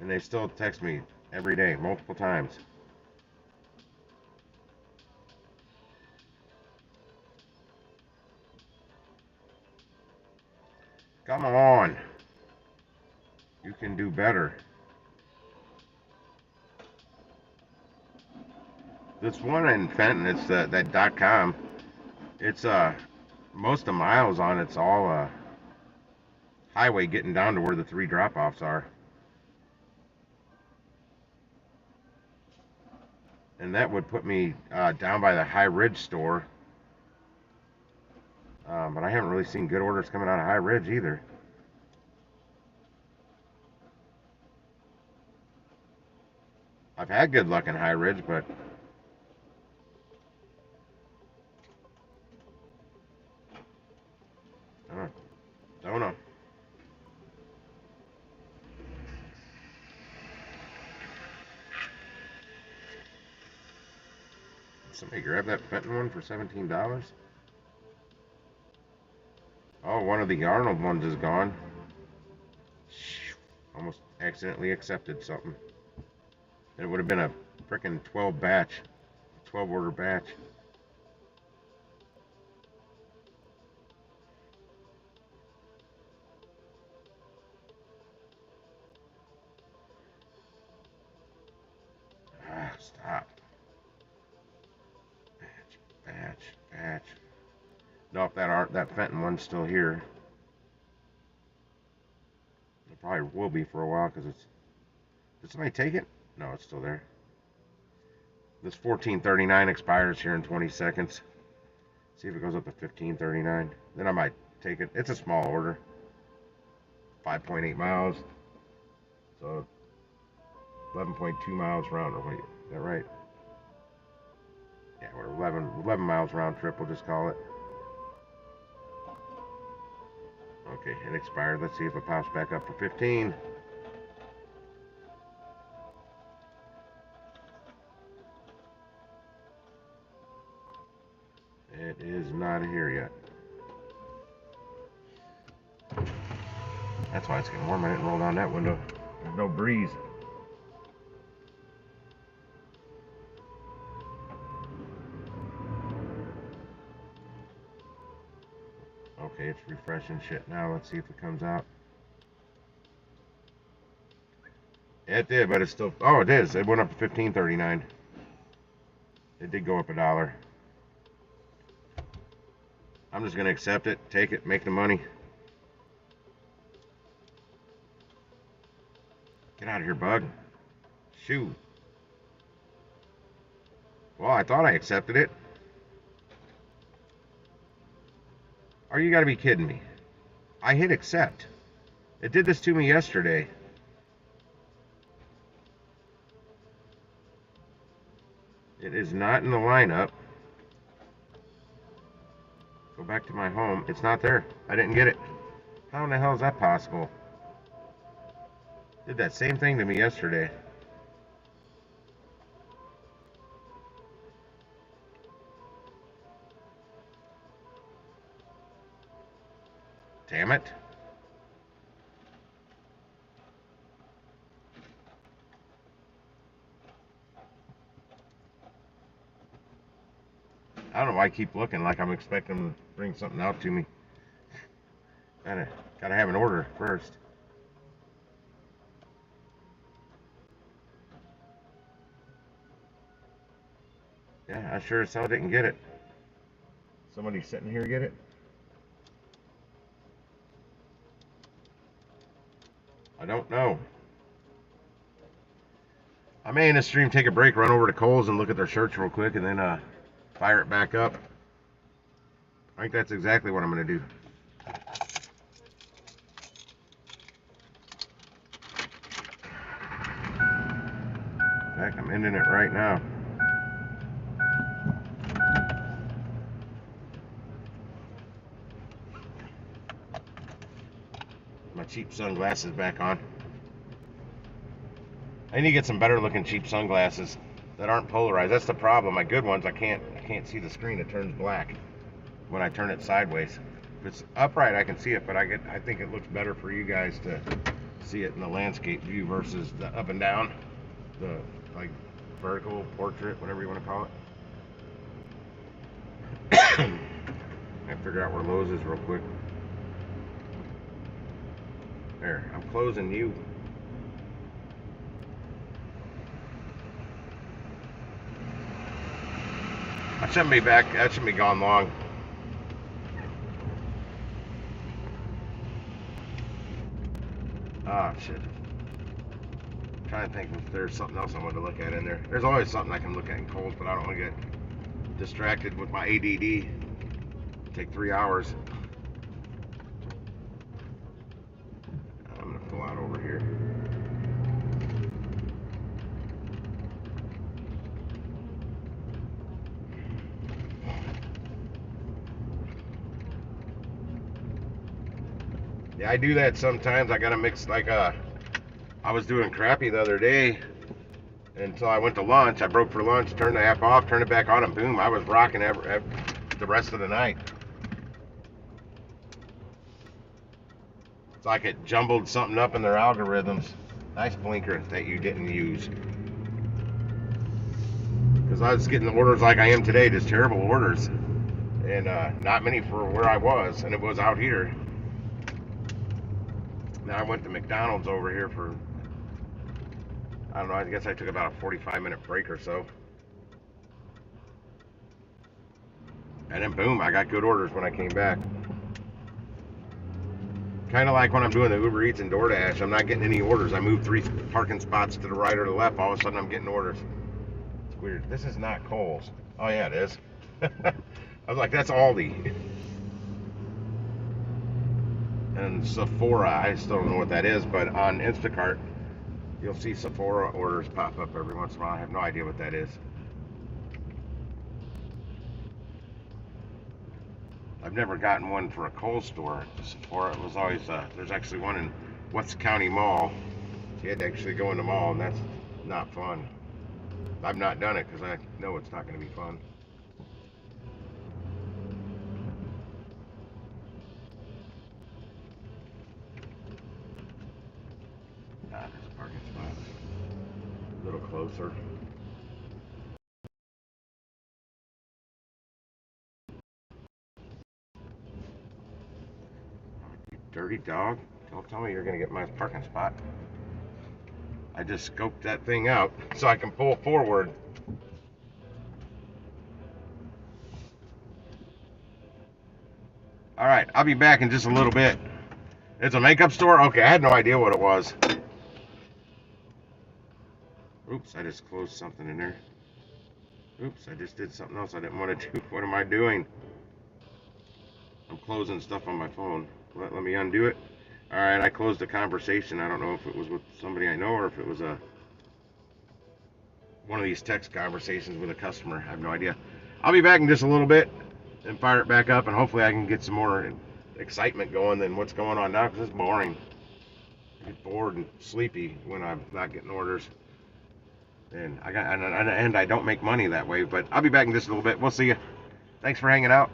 And they still text me every day, multiple times. Come on. You can do better. This one in Fenton, it's that .com. It's most of the miles on it's all highway getting down to where the 3 drop-offs are. And that would put me down by the High Ridge store. But I haven't really seen good orders coming out of High Ridge either. I've had good luck in High Ridge, but don't know. Somebody grab that Fenton one for $17? Oh, one of the Arnold ones is gone. Almost accidentally accepted something. And it would have been a frickin' 12 order batch. Stop. Batch. Nope, that Fenton one's still here. It probably will be for a while because it's. Did somebody take it? No, it's still there. This 1439 expires here in 20 seconds. See if it goes up to 1539. Then I might take it. It's a small order. 5.8 miles. So 11.2 miles round. Oh, wait, is that right? Yeah, we're 11 miles round trip, we'll just call it. Okay, it expired. Let's see if it pops back up for 15. It is not here yet. That's why it's getting warm. I didn't roll down that window. There's no breeze. Okay, it's refreshing shit now. Let's see if it comes out. It did, but it's still. Oh, it is. It went up to $15.39. It did go up $1. I'm just gonna accept it, take it, make the money. Get out of here, bug. Shoot. Well, I thought I accepted it. Or you gotta be kidding me. I hit accept. It did this to me yesterday. It is not in the lineup. Go back to my home. It's not there. I didn't get it. How in the hell is that possible? Did that same thing to me yesterday. Damn it. I don't know why I keep looking like I'm expecting them to bring something out to me. Gotta have an order first. Yeah, I sure as hell didn't get it. Somebody sitting here get it? I don't know. I may in this stream take a break, run over to Kohl's and look at their shirts real quick, and then fire it back up. I think that's exactly what I'm going to do. In fact, I'm ending it right now. My cheap sunglasses back on. I need to get some better looking cheap sunglasses that aren't polarized. That's the problem. My good ones, I can't see the screen. It turns black when I turn it sideways. If it's upright, I can see it, but I think it looks better for you guys to see it in the landscape view versus the up and down, the like vertical, portrait, whatever you want to call it. I figure out where Lowe's is real quick. There, I'm closing you. I shouldn't be back. That shouldn't be gone long. Ah, shit. I'm trying to think if there's something else I want to look at in there. There's always something I can look at in Kohl's, but I don't want to get distracted with my ADD. It'd take 3 hours. I'm going to pull out over here. Yeah, I do that sometimes. I gotta mix like I was doing crappy the other day until I went to lunch. I broke for lunch, turned the app off, turned it back on, and boom, I was rocking the rest of the night. It's like it jumbled something up in their algorithms. Nice blinker that you didn't use. Because I was getting orders like I am today, just terrible orders. And not many for where I was, and it was out here. Now I went to McDonald's over here for, I don't know, I guess I took about a 45-minute break or so. And then boom, I got good orders when I came back. Kind of like when I'm doing the Uber Eats and DoorDash, I'm not getting any orders. I move 3 parking spots to the right or the left, all of a sudden I'm getting orders. It's weird. This is not Kohl's. Oh yeah, it is. I was like, that's Aldi. And Sephora, I still don't know what that is, but on Instacart, you'll see Sephora orders pop up every once in a while. I have no idea what that is. I've never gotten one for a Kohl's store. Sephora, it was always, there's actually one in West County Mall. So you had to actually go in the mall, and that's not fun. I've not done it because I know it's not going to be fun. parking spot. A little closer. You dirty dog. Don't tell me you're going to get my parking spot. I just scoped that thing out so I can pull forward. All right, I'll be back in just a little bit. It's a makeup store? Okay, I had no idea what it was. Oops, I just closed something in there. Oops, I just did something else I didn't want to do. What am I doing? I'm closing stuff on my phone. Let me undo it. All right, I closed a conversation. I don't know if it was with somebody I know or if it was one of these text conversations with a customer. I have no idea. I'll be back in just a little bit and fire it back up, and hopefully I can get some more excitement going than what's going on now, because it's boring. I get bored and sleepy when I'm not getting orders. And I don't make money that way, but I'll be back in just a little bit. We'll see you. Thanks for hanging out,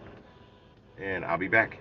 and I'll be back.